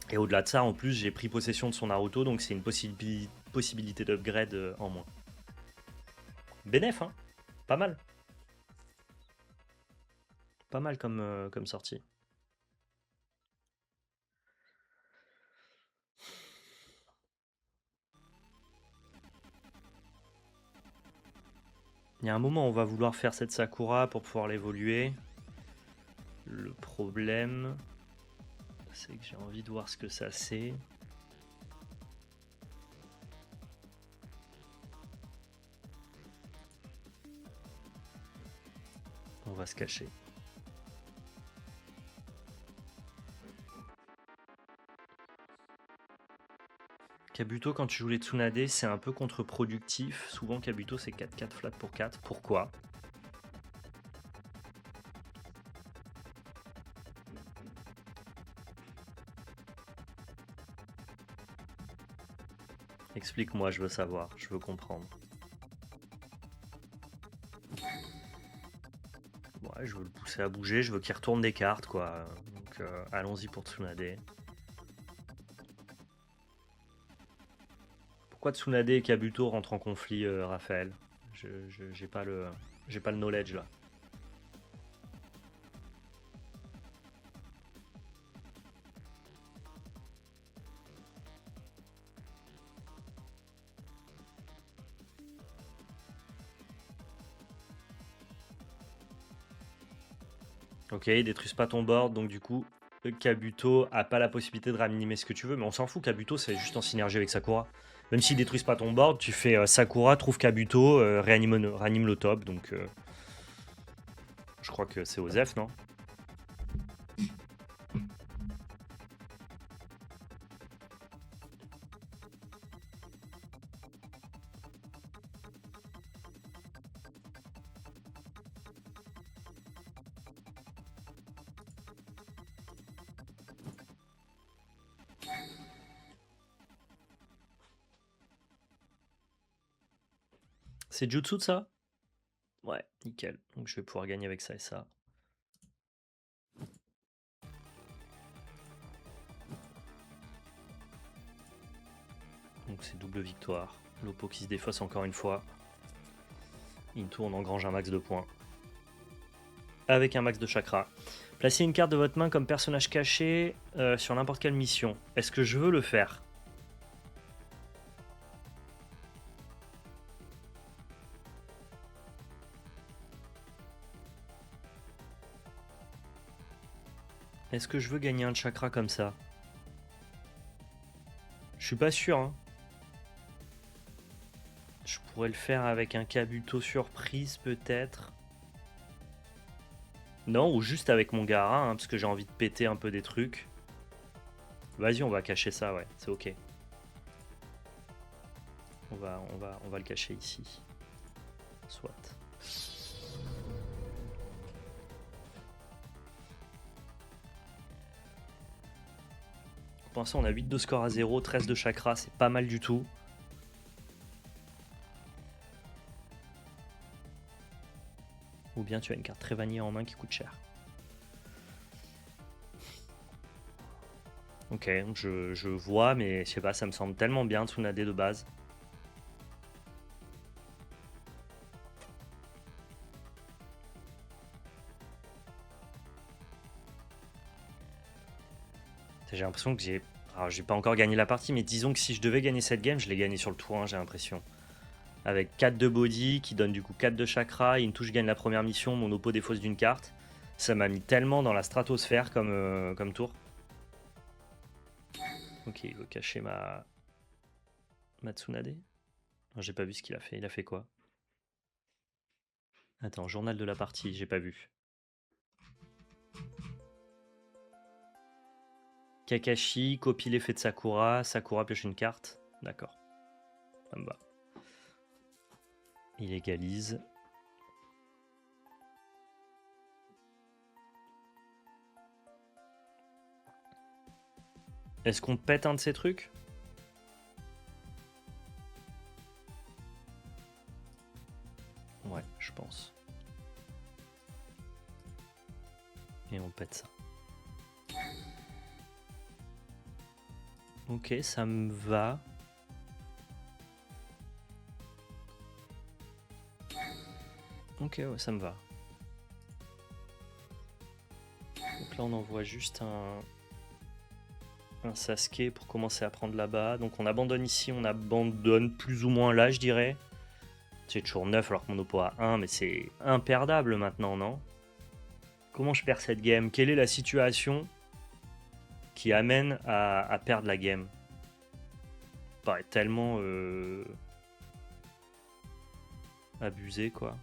Et au-delà de ça, en plus, j'ai pris possession de son Naruto, donc c'est une possibilité d'upgrade en moins. Bénef, hein. Pas mal. Pas mal comme sortie. Il y a un moment où on va vouloir faire cette Sakura pour pouvoir l'évoluer. Le problème, c'est que j'ai envie de voir ce que ça c'est. On va se cacher. Kabuto, quand tu joues les Tsunade, c'est un peu contre-productif. Souvent, Kabuto, c'est 4-4 flat pour 4. Pourquoi? Explique-moi, je veux savoir, je veux comprendre. Ouais, je veux le pousser à bouger, je veux qu'il retourne des cartes, quoi. Donc allons-y pour Tsunade. Pourquoi Tsunade et Kabuto rentrent en conflit, Raphaël? J'ai pas le knowledge là. Ok, ils détruisent pas ton board, donc du coup, Kabuto a pas la possibilité de réanimer ce que tu veux, mais on s'en fout, Kabuto c'est juste en synergie avec Sakura. Même s'ils détruisent pas ton board, tu fais Sakura, trouve Kabuto, réanime le top, donc je crois que c'est Osef, non? C'est Jutsu de ça? Ouais, nickel. Donc je vais pouvoir gagner avec ça et ça. Donc c'est double victoire. Lopo qui se défausse encore une fois. Into, on engrange un max de points. Avec un max de chakra. Placez une carte de votre main comme personnage caché sur n'importe quelle mission. Est-ce que je veux le faire? Est-ce que je veux gagner un chakra comme ça? Je suis pas sûr, hein. Je pourrais le faire avec un Kabuto surprise peut-être. Non, ou juste avec mon Gaara, hein, parce que j'ai envie de péter un peu des trucs. Vas-y, on va cacher ça, ouais, c'est ok. On va le cacher ici. Soit. Pour l'instant, on a 8 de score à 0, 13 de chakra, c'est pas mal du tout. Ou bien tu as une carte très vanille en main qui coûte cher. Ok, je vois, mais je sais pas, ça me semble tellement bien Tsunade de base. J'ai l'impression que j'ai... Alors j'ai pas encore gagné la partie, mais disons que si je devais gagner cette game, je l'ai gagné sur le tour 1, j'ai l'impression. Avec 4 de body, qui donne du coup 4 de chakra, une touche gagne la première mission, mon oppo défausse d'une carte. Ça m'a mis tellement dans la stratosphère comme tour. Ok, il veut cacher ma Tsunade. J'ai pas vu ce qu'il a fait. Il a fait quoi? Attends, journal de la partie, j'ai pas vu. Kakashi, copie l'effet de Sakura. Sakura pioche une carte. D'accord. Ça me va. Il égalise. Est-ce qu'on pète un de ces trucs? Ouais, je pense. Et on pète ça. Ok, ça me va. Ok, ouais, ça me va. Donc là, on envoie juste un Sasuke pour commencer à prendre là-bas. Donc on abandonne ici, on abandonne plus ou moins là, je dirais. C'est toujours 9 alors que mon oppo a 1, mais c'est imperdable maintenant, non? Comment je perds cette game? Quelle est la situation qui amène à perdre la game? Ça paraît tellement abusé, quoi.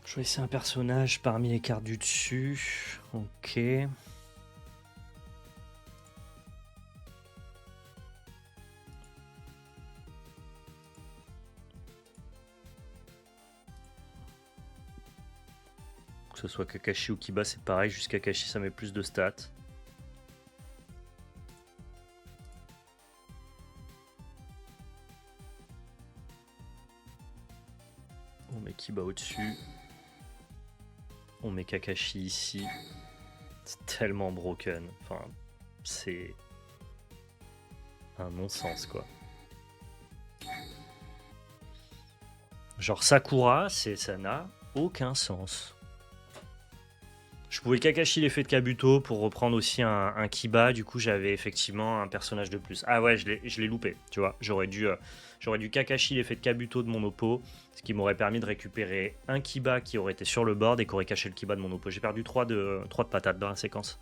Choisissez un personnage parmi les cartes du dessus. Ok. Que ce soit Kakashi ou Kiba, c'est pareil. Juste Kakashi, ça met plus de stats. On met Kiba au-dessus. On met Kakashi ici. C'est tellement broken. Enfin, c'est un non-sens, quoi. Genre Sakura, ça n'a aucun sens. Je pouvais Kakashi l'effet de Kabuto pour reprendre aussi un Kiba. Du coup, j'avais effectivement un personnage de plus. Ah ouais, je l'ai loupé, tu vois. J'aurais dû Kakashi l'effet de Kabuto de mon oppo, ce qui m'aurait permis de récupérer un Kiba qui aurait été sur le board et qui aurait caché le Kiba de mon oppo. J'ai perdu 3 de patates dans la séquence.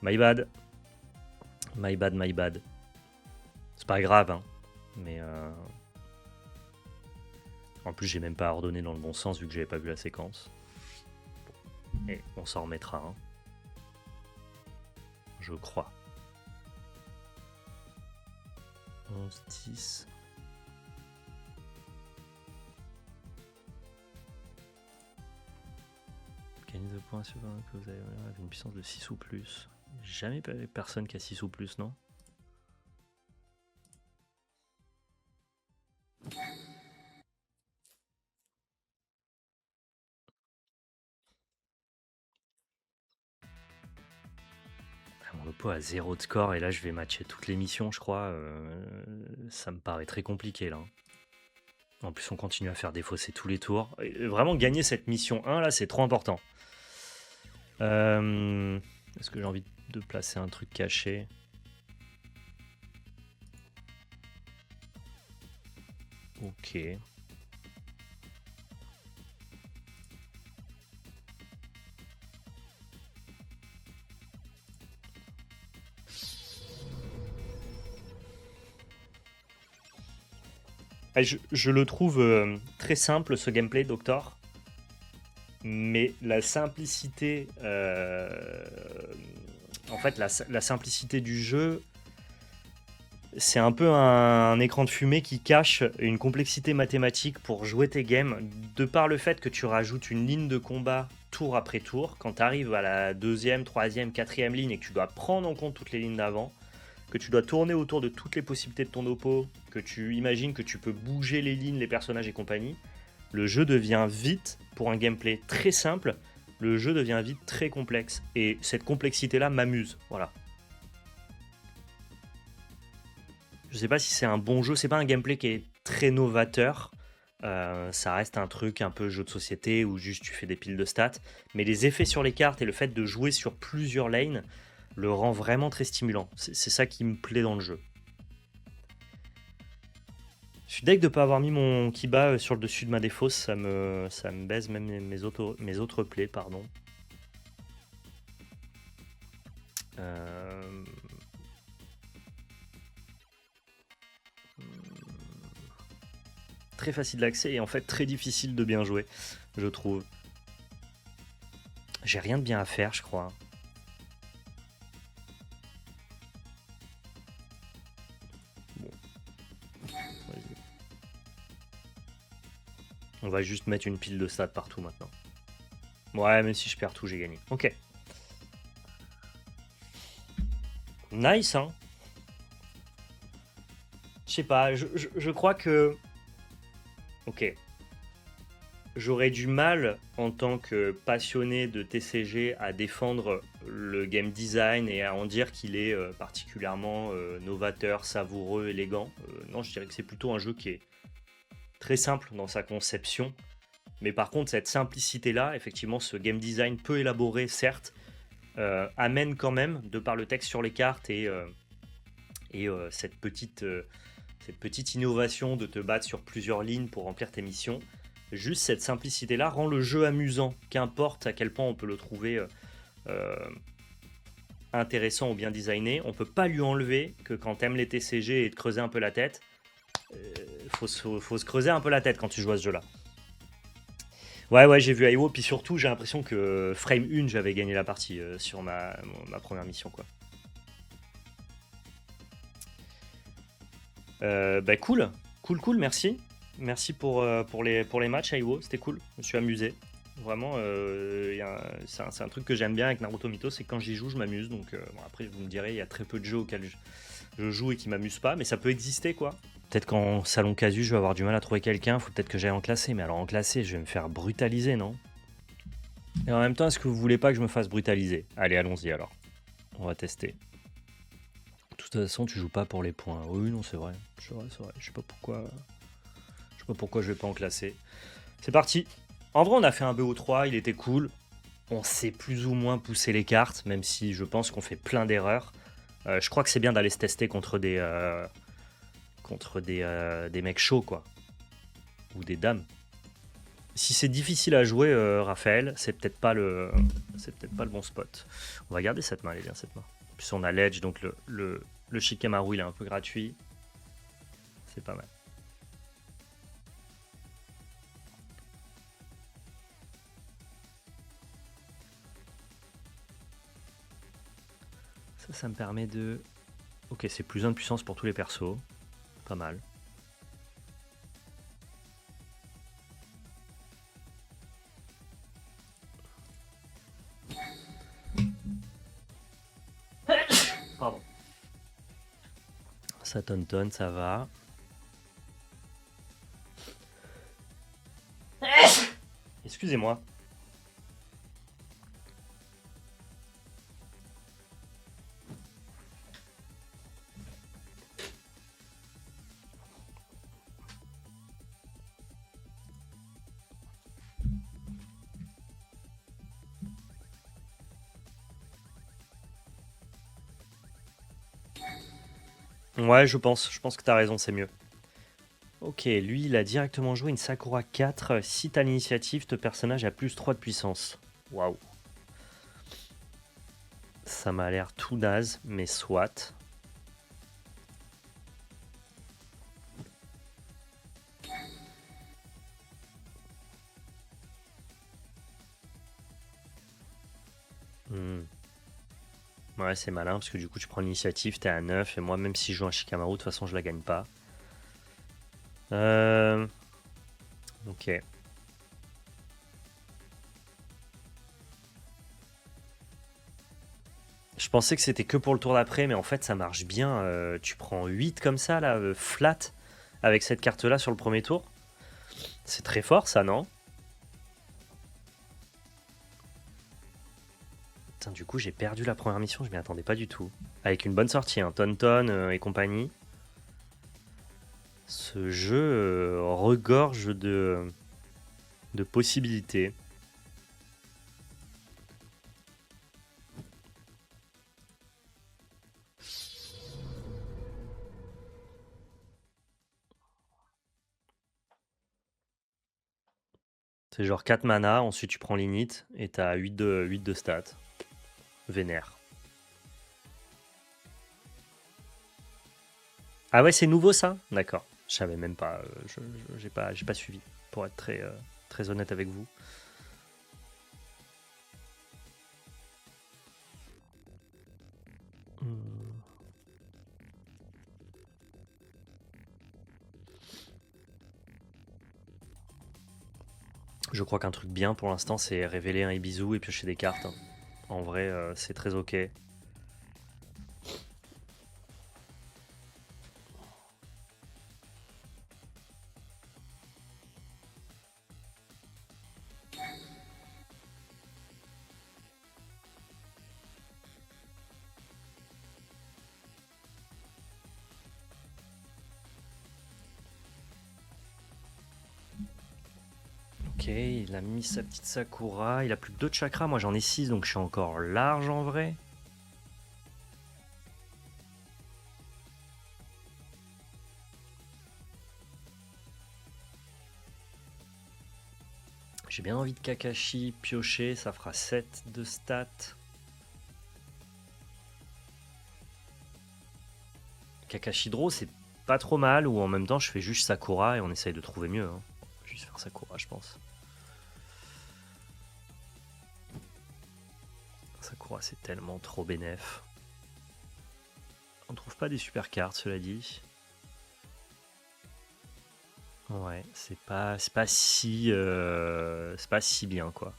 My bad. My bad, my bad. C'est pas grave, hein. Mais en plus, j'ai même pas ordonné dans le bon sens vu que j'avais pas vu la séquence. Et on s'en remettra, hein. Je crois. 11, 10. Gagnez de points sur que vous avez une puissance de 6 ou plus. Jamais personne qui a 6 ou plus, non? Mon oppo a 0 de score et là je vais matcher toutes les missions, je crois. Ça me paraît très compliqué là. En plus, on continue à faire défausser tous les tours. Et vraiment, gagner cette mission 1 là, c'est trop important. Est-ce que j'ai envie de placer un truc caché? Ok. Je le trouve très simple ce gameplay, Doctor. Mais la simplicité, en fait, la simplicité du jeu, c'est un peu un écran de fumée qui cache une complexité mathématique pour jouer tes games, de par le fait que tu rajoutes une ligne de combat tour après tour. Quand tu arrives à la deuxième, troisième, quatrième ligne et que tu dois prendre en compte toutes les lignes d'avant, que tu dois tourner autour de toutes les possibilités de ton oppo, que tu imagines que tu peux bouger les lignes, les personnages et compagnie, le jeu devient vite, pour un gameplay très simple, le jeu devient vite très complexe. Et cette complexité-là m'amuse, voilà. Je sais pas si c'est un bon jeu, c'est pas un gameplay qui est très novateur. Ça reste un truc un peu jeu de société où juste tu fais des piles de stats. Mais les effets sur les cartes et le fait de jouer sur plusieurs lanes le rend vraiment très stimulant. C'est ça qui me plaît dans le jeu. Je suis deg de ne pas avoir mis mon Kiba sur le dessus de ma défausse, ça me baise même mes autres plays, pardon. Très facile d'accès et en fait très difficile de bien jouer, je trouve. J'ai rien de bien à faire, je crois. Bon. Vas-y. On va juste mettre une pile de stats partout maintenant. Ouais, même si je perds tout, j'ai gagné. Ok. Nice, hein. Je sais pas, je crois que... Ok. J'aurais du mal, en tant que passionné de TCG, à défendre le game design et à en dire qu'il est particulièrement novateur, savoureux, élégant. Non, je dirais que c'est plutôt un jeu qui est très simple dans sa conception. Mais par contre, cette simplicité-là, effectivement, ce game design peu élaboré, certes, amène quand même, de par le texte sur les cartes et cette petite innovation de te battre sur plusieurs lignes pour remplir tes missions, juste cette simplicité-là rend le jeu amusant, qu'importe à quel point on peut le trouver intéressant ou bien designé. On peut pas lui enlever que quand t'aimes les TCG et te creuser un peu la tête, faut se creuser un peu la tête quand tu joues à ce jeu-là. Ouais, j'ai vu Aiwo, puis surtout, j'ai l'impression que frame 1, j'avais gagné la partie sur ma première mission, quoi. Bah cool, merci. Merci pour les matchs, Aiwo, c'était cool, je me suis amusé. Vraiment, c'est un truc que j'aime bien avec Naruto Mito, c'est que quand j'y joue, je m'amuse. Donc bon, après, vous me direz, il y a très peu de jeux auxquels je joue et qui m'amusent pas, mais ça peut exister quoi. Peut-être qu'en salon casu, je vais avoir du mal à trouver quelqu'un, faut peut-être que j'aille en classé, mais alors en classé, je vais me faire brutaliser, non? Et en même temps, est-ce que vous voulez pas que je me fasse brutaliser? Allez, allons-y alors. On va tester. De toute façon, tu joues pas pour les points. Oui, non, c'est vrai. C'est vrai, c'est vrai. Je sais pas pourquoi. Je sais pas pourquoi je vais pas en classer. C'est parti. En vrai, on a fait un BO3, il était cool. On sait plus ou moins pousser les cartes, même si je pense qu'on fait plein d'erreurs. Je crois que c'est bien d'aller se tester contre des mecs chauds, quoi. Ou des dames. Si c'est difficile à jouer, Raphaël, c'est peut-être pas le bon spot. On va garder cette main, elle est bien cette main. Puis on a l'edge, donc le Shikamaru il est un peu gratuit. C'est pas mal. Ça me permet de... Ok, c'est plus 1 de puissance pour tous les persos. Pas mal. Pardon. Ça tontonne, ça va. Excusez-moi. Ouais, je pense que t'as raison, c'est mieux. Ok, lui, il a directement joué une Sakura 4. Si t'as l'initiative, ton personnage a plus 3 de puissance. Waouh. Ça m'a l'air tout naze, mais soit. Hmm. Ouais, c'est malin, parce que du coup, tu prends l'initiative, t'es à 9, et moi, même si je joue un Shikamaru, de toute façon, je la gagne pas. Ok. Je pensais que c'était que pour le tour d'après, mais en fait, ça marche bien. Tu prends 8 comme ça, là, flat, avec cette carte-là sur le premier tour. C'est très fort, ça, non? Putain, du coup, j'ai perdu la première mission, je m'y attendais pas du tout. Avec une bonne sortie, hein, Tonton et compagnie. Ce jeu regorge de possibilités. C'est genre 4 mana, ensuite tu prends l'init et t'as 8 de stats. Vénère. Ah ouais, c'est nouveau ça? D'accord. Je savais même pas. J'ai pas suivi, pour être très honnête avec vous. Hmm. Je crois qu'un truc bien pour l'instant, c'est révéler un Ibizu et piocher des cartes, hein. En vrai, c'est très ok. Ok, il a mis sa petite Sakura. Il a plus que 2 de chakras. Moi j'en ai 6, donc je suis encore large en vrai. J'ai bien envie de Kakashi piocher. Ça fera 7 de stats. Kakashi Draw, c'est pas trop mal. Ou en même temps, je fais juste Sakura et on essaye de trouver mieux, hein. Juste faire Sakura, je pense. Sakura, c'est tellement trop bénef. On trouve pas des super cartes, cela dit. Ouais, c'est pas si bien, quoi.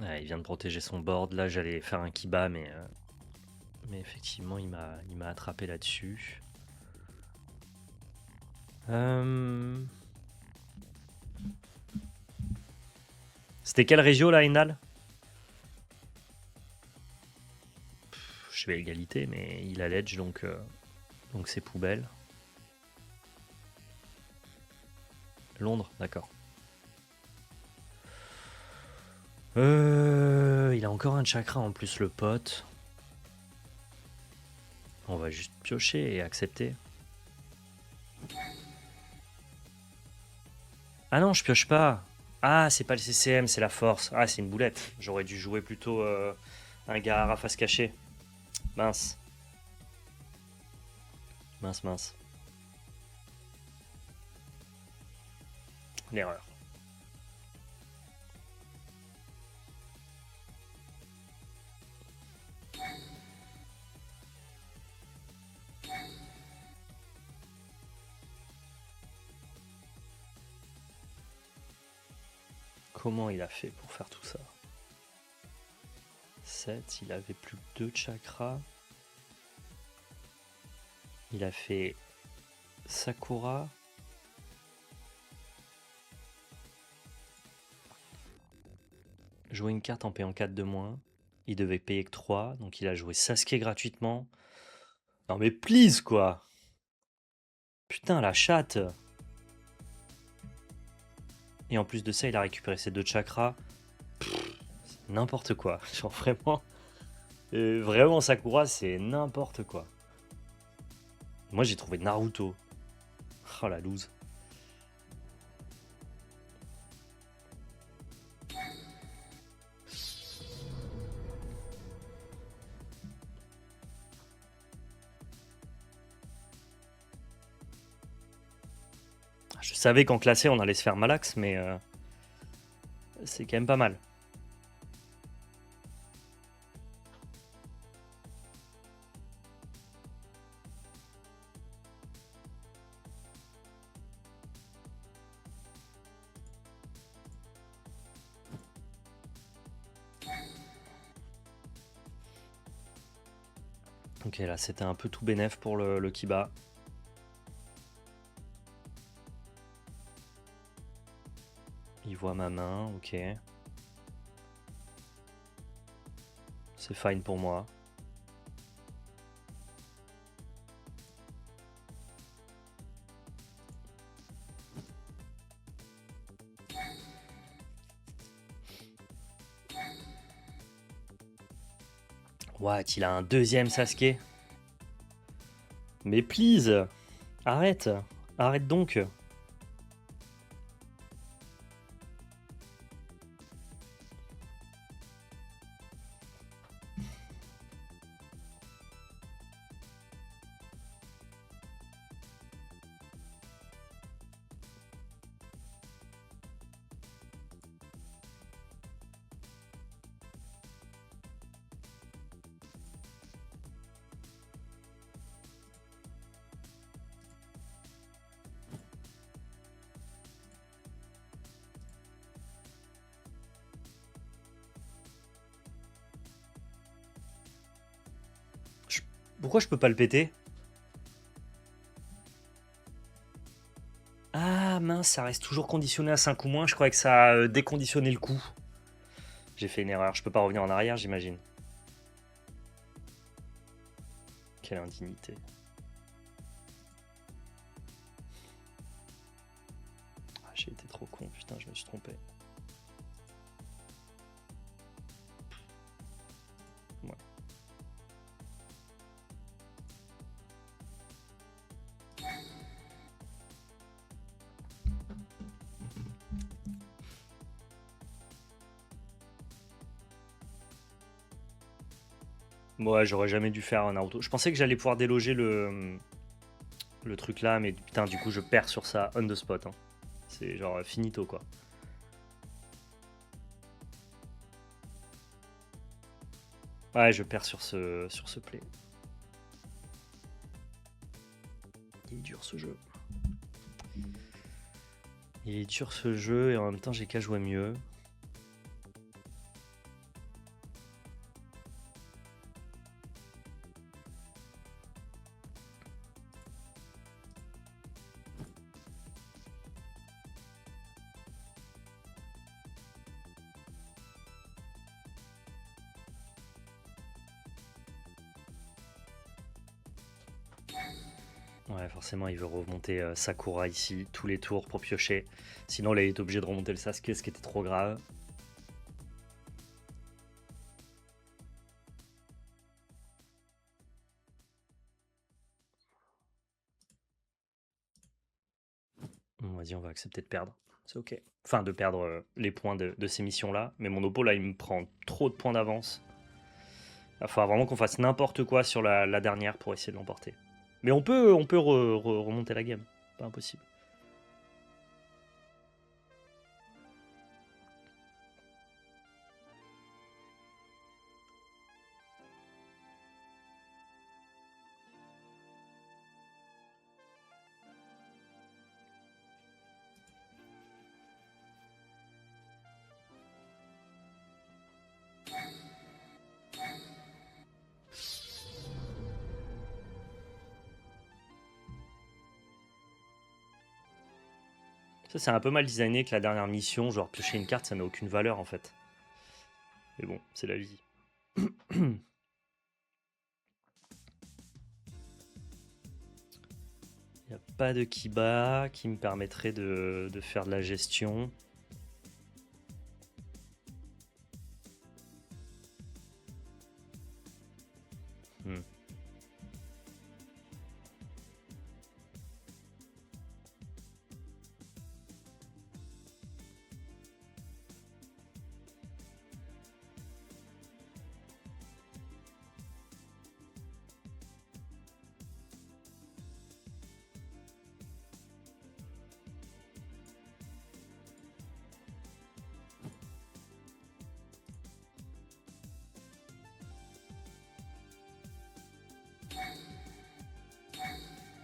Ouais, il vient de protéger son board. Là, j'allais faire un Kiba, mais effectivement, il m'a attrapé là-dessus. C'était quelle région, là, Inal? Je vais égalité, mais il a l'edge, donc c'est poubelle. Londres, d'accord. Il a encore un chakra en plus, le pote. On va juste piocher et accepter. Ah non, je pioche pas. Ah, c'est pas le CCM, c'est la force. Ah, c'est une boulette. J'aurais dû jouer plutôt un gars à face cachée. Mince. Mince, mince. L'erreur. Comment il a fait pour faire tout ça? 7, il avait plus que 2 chakras. Il a fait Sakura. Jouer une carte en payant 4 de moins. Il devait payer que 3, donc il a joué Sasuke gratuitement. Non mais please quoi. Putain la chatte. Et en plus de ça, il a récupéré ses 2 chakras. N'importe quoi. Genre vraiment. Vraiment Sakura, c'est n'importe quoi. Moi j'ai trouvé Naruto. Oh la loose. Je savais qu'en classé on allait se faire malax, mais c'est quand même pas mal. Ok, là c'était un peu tout bénef pour le Kiba. Il voit ma main, ok. C'est fine pour moi. What, il a un deuxième Sasuke? Mais please! Arrête! Arrête donc! Pourquoi je peux pas le péter? Ah mince, ça reste toujours conditionné à 5 ou moins. Je croyais que ça déconditionnait le coup. J'ai fait une erreur. Je peux pas revenir en arrière, j'imagine. Quelle indignité. Ah, j'ai été trop con, putain, je me suis trompé. Ouais. Ouais, j'aurais jamais dû faire un Naruto. Je pensais que j'allais pouvoir déloger le truc là, mais putain, du coup, je perds sur ça on the spot. Hein. C'est genre finito quoi. Ouais, je perds sur ce play. Il est dur ce jeu. Il est dur ce jeu et en même temps j'ai qu'à jouer mieux. Ouais, forcément, il veut remonter Sakura ici, tous les tours pour piocher. Sinon, là, il est obligé de remonter le Sasuke, ce qui était trop grave. Bon, vas-y, on va accepter de perdre. C'est ok. Enfin, de perdre les points de ces missions-là. Mais mon oppo, là, il me prend trop de points d'avance. Il va falloir vraiment qu'on fasse n'importe quoi sur la dernière pour essayer de l'emporter. Mais on peut remonter la game. Pas impossible. Ça, c'est un peu mal designé que la dernière mission, genre piocher une carte, ça n'a aucune valeur en fait. Mais bon, c'est la vie. Il n'y a pas de Kiba qui me permettrait de faire de la gestion. Hmm.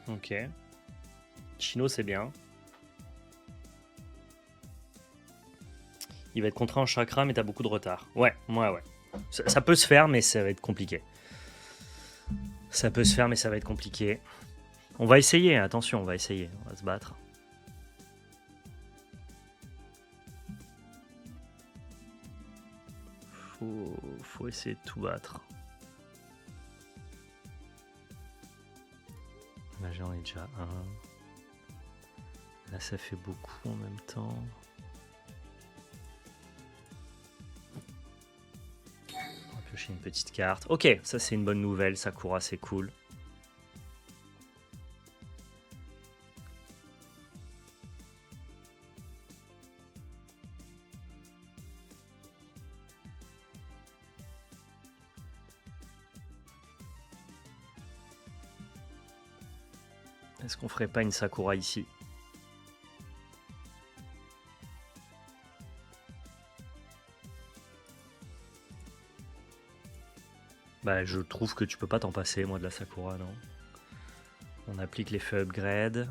Ok. Chino, c'est bien. Il va être contraint en chakra, mais t'as beaucoup de retard. Ouais. Ça peut se faire, mais ça va être compliqué. Ça peut se faire, mais ça va être compliqué. On va essayer, attention, on va essayer. On va se battre. Faut essayer de tout battre. Là, j'en ai déjà un. Là, ça fait beaucoup en même temps. On va piocher une petite carte. Ok, ça c'est une bonne nouvelle. Sakura, c'est cool. Est-ce qu'on ferait pas une Sakura ici? Bah, je trouve que tu peux pas t'en passer, moi, de la Sakura, non? On applique les feux upgrade.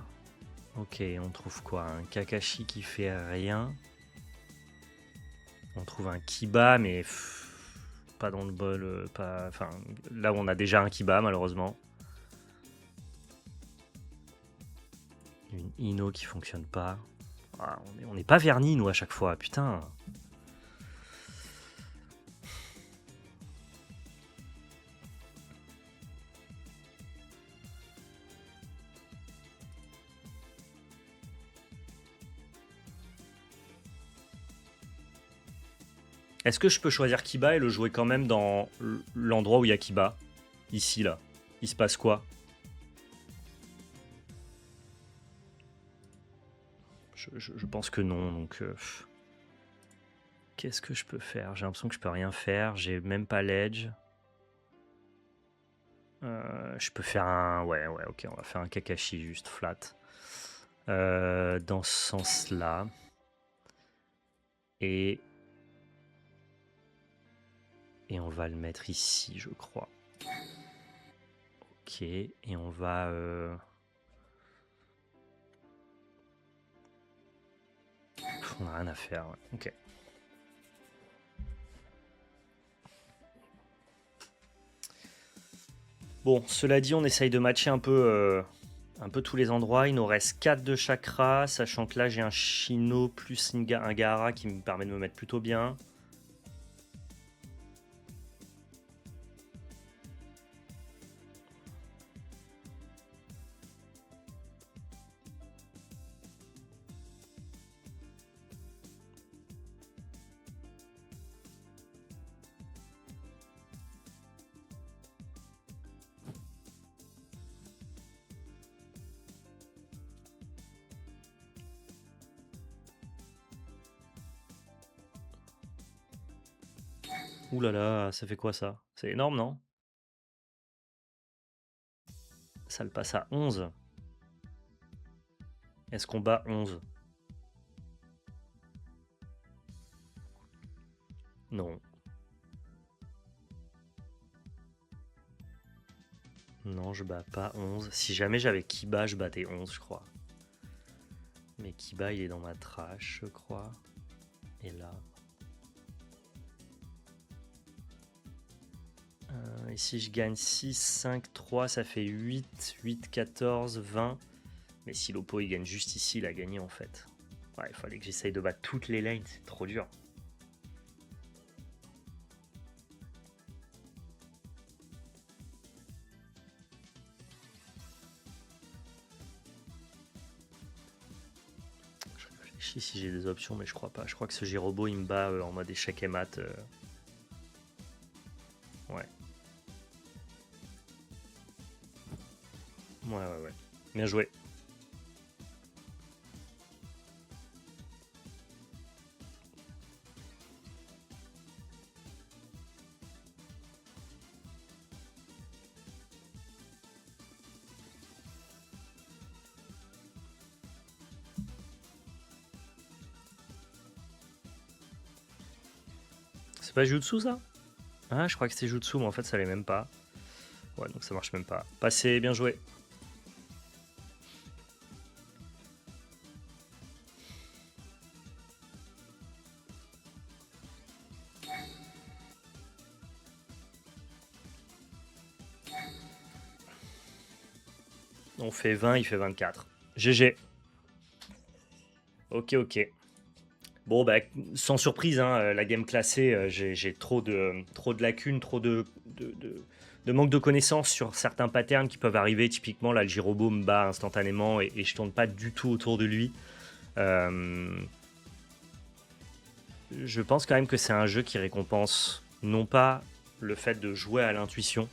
Ok, on trouve quoi? Un Kakashi qui fait rien. On trouve un Kiba, mais pas dans le bol. Enfin, là où on a déjà un Kiba, malheureusement. Une Ino qui fonctionne pas. Ah, on n'est pas vernis, nous, à chaque fois. Putain. Est-ce que je peux choisir Kiba et le jouer quand même dans l'endroit où il y a Kiba? Ici, là. Il se passe quoi? Je pense que non, donc... Qu'est-ce que je peux faire? J'ai l'impression que je peux rien faire. J'ai même pas l'edge. Je peux faire un... Ouais, ok, on va faire un Kakashi juste flat. Dans ce sens-là. Et... Et on va le mettre ici, je crois. Ok, et on va... on n'a rien à faire, ouais. Ok. Bon, cela dit, on essaye de matcher un peu tous les endroits. Il nous reste 4 de chakra, sachant que là j'ai un Shino plus un Gaara qui me permet de me mettre plutôt bien. Ouh là là, ça fait quoi ça? C'est énorme, non? Ça le passe à 11. Est-ce qu'on bat 11? Non. Non, je bats pas 11. Si jamais j'avais Kiba, je battais 11, je crois. Mais Kiba, il est dans ma trash, je crois. Et là... et si je gagne 6, 5, 3, ça fait 8, 8, 14, 20. Mais si l'oppo il gagne juste ici, il a gagné en fait. Ouais, il fallait que j'essaye de battre toutes les lanes, c'est trop dur. Je réfléchis si j'ai des options, mais je crois pas. Je crois que ce Jirobo il me bat en mode échec et mat. Ouais. Ouais. Bien joué. C'est pas Jutsu ça? Ah, je crois que c'était Jutsu, mais en fait ça l'est même pas. Ouais, donc ça marche même pas. Passé, bien joué. On fait 20, il fait 24. GG. Ok. Bon, bah, sans surprise, hein, la game classée, j'ai trop de lacunes, trop de manque de connaissances sur certains patterns qui peuvent arriver. Typiquement, là, le Jirobo me bat instantanément et je tourne pas du tout autour de lui. Je pense quand même que c'est un jeu qui récompense non pas le fait de jouer à l'intuition,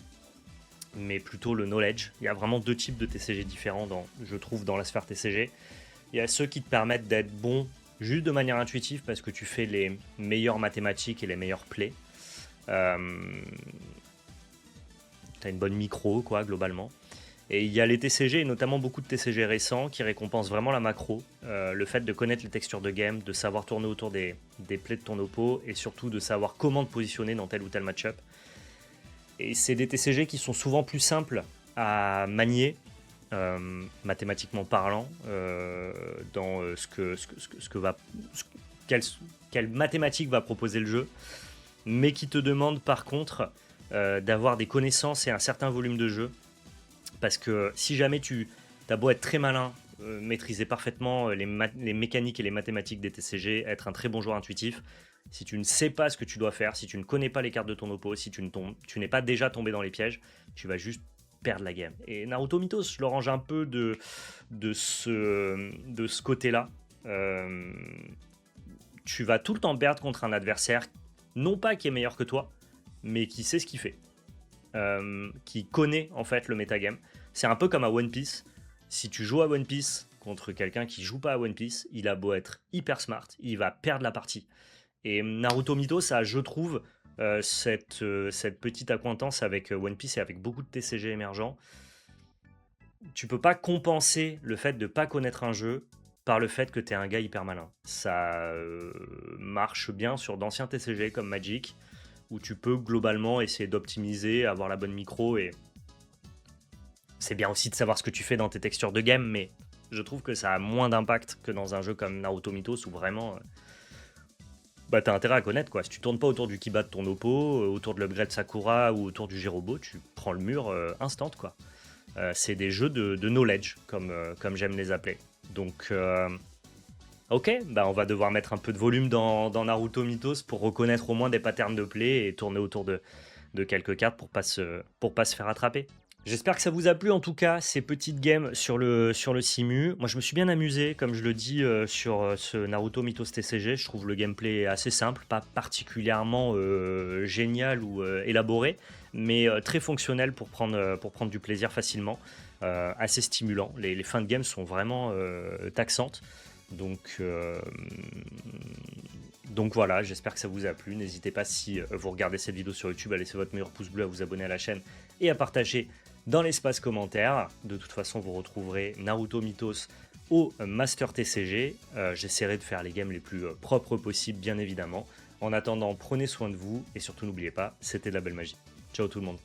mais plutôt le knowledge. Il y a vraiment deux types de TCG différents, je trouve, dans la sphère TCG. Il y a ceux qui te permettent d'être bon juste de manière intuitive parce que tu fais les meilleures mathématiques et les meilleurs plays. Tu as une bonne micro, quoi, globalement. Et il y a les TCG, et notamment beaucoup de TCG récents, qui récompensent vraiment la macro. Le fait de connaître les textures de game, de savoir tourner autour des plays de ton oppo, et surtout de savoir comment te positionner dans tel ou tel match-up. Et c'est des TCG qui sont souvent plus simples à manier, mathématiquement parlant, dans quelle mathématique va proposer le jeu, mais qui te demande par contre d'avoir des connaissances et un certain volume de jeu. Parce que si jamais tu as beau être très malin, maîtriser parfaitement les mécaniques et les mathématiques des TCG, être un très bon joueur intuitif, si tu ne sais pas ce que tu dois faire, si tu ne connais pas les cartes de ton oppo, si tu n'es pas déjà tombé dans les pièges, tu vas juste perdre la game. Et Naruto Mythos, je le range un peu de ce côté-là. Tu vas tout le temps perdre contre un adversaire, non pas qui est meilleur que toi, mais qui sait ce qu'il fait. Qui connaît en fait le metagame. C'est un peu comme à One Piece. Si tu joues à One Piece contre quelqu'un qui joue pas à One Piece, il a beau être hyper smart, il va perdre la partie. Et Naruto Mythos, ça, je trouve, cette petite accointance avec One Piece et avec beaucoup de TCG émergents. Tu peux pas compenser le fait de pas connaître un jeu par le fait que tu es un gars hyper malin. Ça marche bien sur d'anciens TCG comme Magic, où tu peux globalement essayer d'optimiser, avoir la bonne micro, et c'est bien aussi de savoir ce que tu fais dans tes textures de game, mais je trouve que ça a moins d'impact que dans un jeu comme Naruto Mythos où vraiment bah, t'as intérêt à connaître quoi. Si tu tournes pas autour du Kiba de ton oppo, autour de l'upgrade Sakura ou autour du Jirobo, tu prends le mur instant quoi. C'est des jeux de knowledge comme j'aime les appeler. Donc ok, bah on va devoir mettre un peu de volume dans Naruto Mythos pour reconnaître au moins des patterns de play et tourner autour de quelques cartes pour pas se faire attraper. J'espère que ça vous a plu en tout cas, ces petites games sur le Simu. Moi je me suis bien amusé, comme je le dis, sur ce Naruto Mythos TCG. Je trouve le gameplay assez simple, pas particulièrement génial ou élaboré, mais très fonctionnel pour prendre du plaisir facilement. Assez stimulant. Les fins de game sont vraiment taxantes. Donc voilà, j'espère que ça vous a plu. N'hésitez pas, si vous regardez cette vidéo sur YouTube, à laisser votre meilleur pouce bleu, à vous abonner à la chaîne et à partager dans l'espace commentaire. De toute façon, vous retrouverez Naruto Mythos au Master TCG. J'essaierai de faire les games les plus propres possibles, bien évidemment. En attendant, prenez soin de vous et surtout n'oubliez pas, c'était de la belle magie. Ciao tout le monde.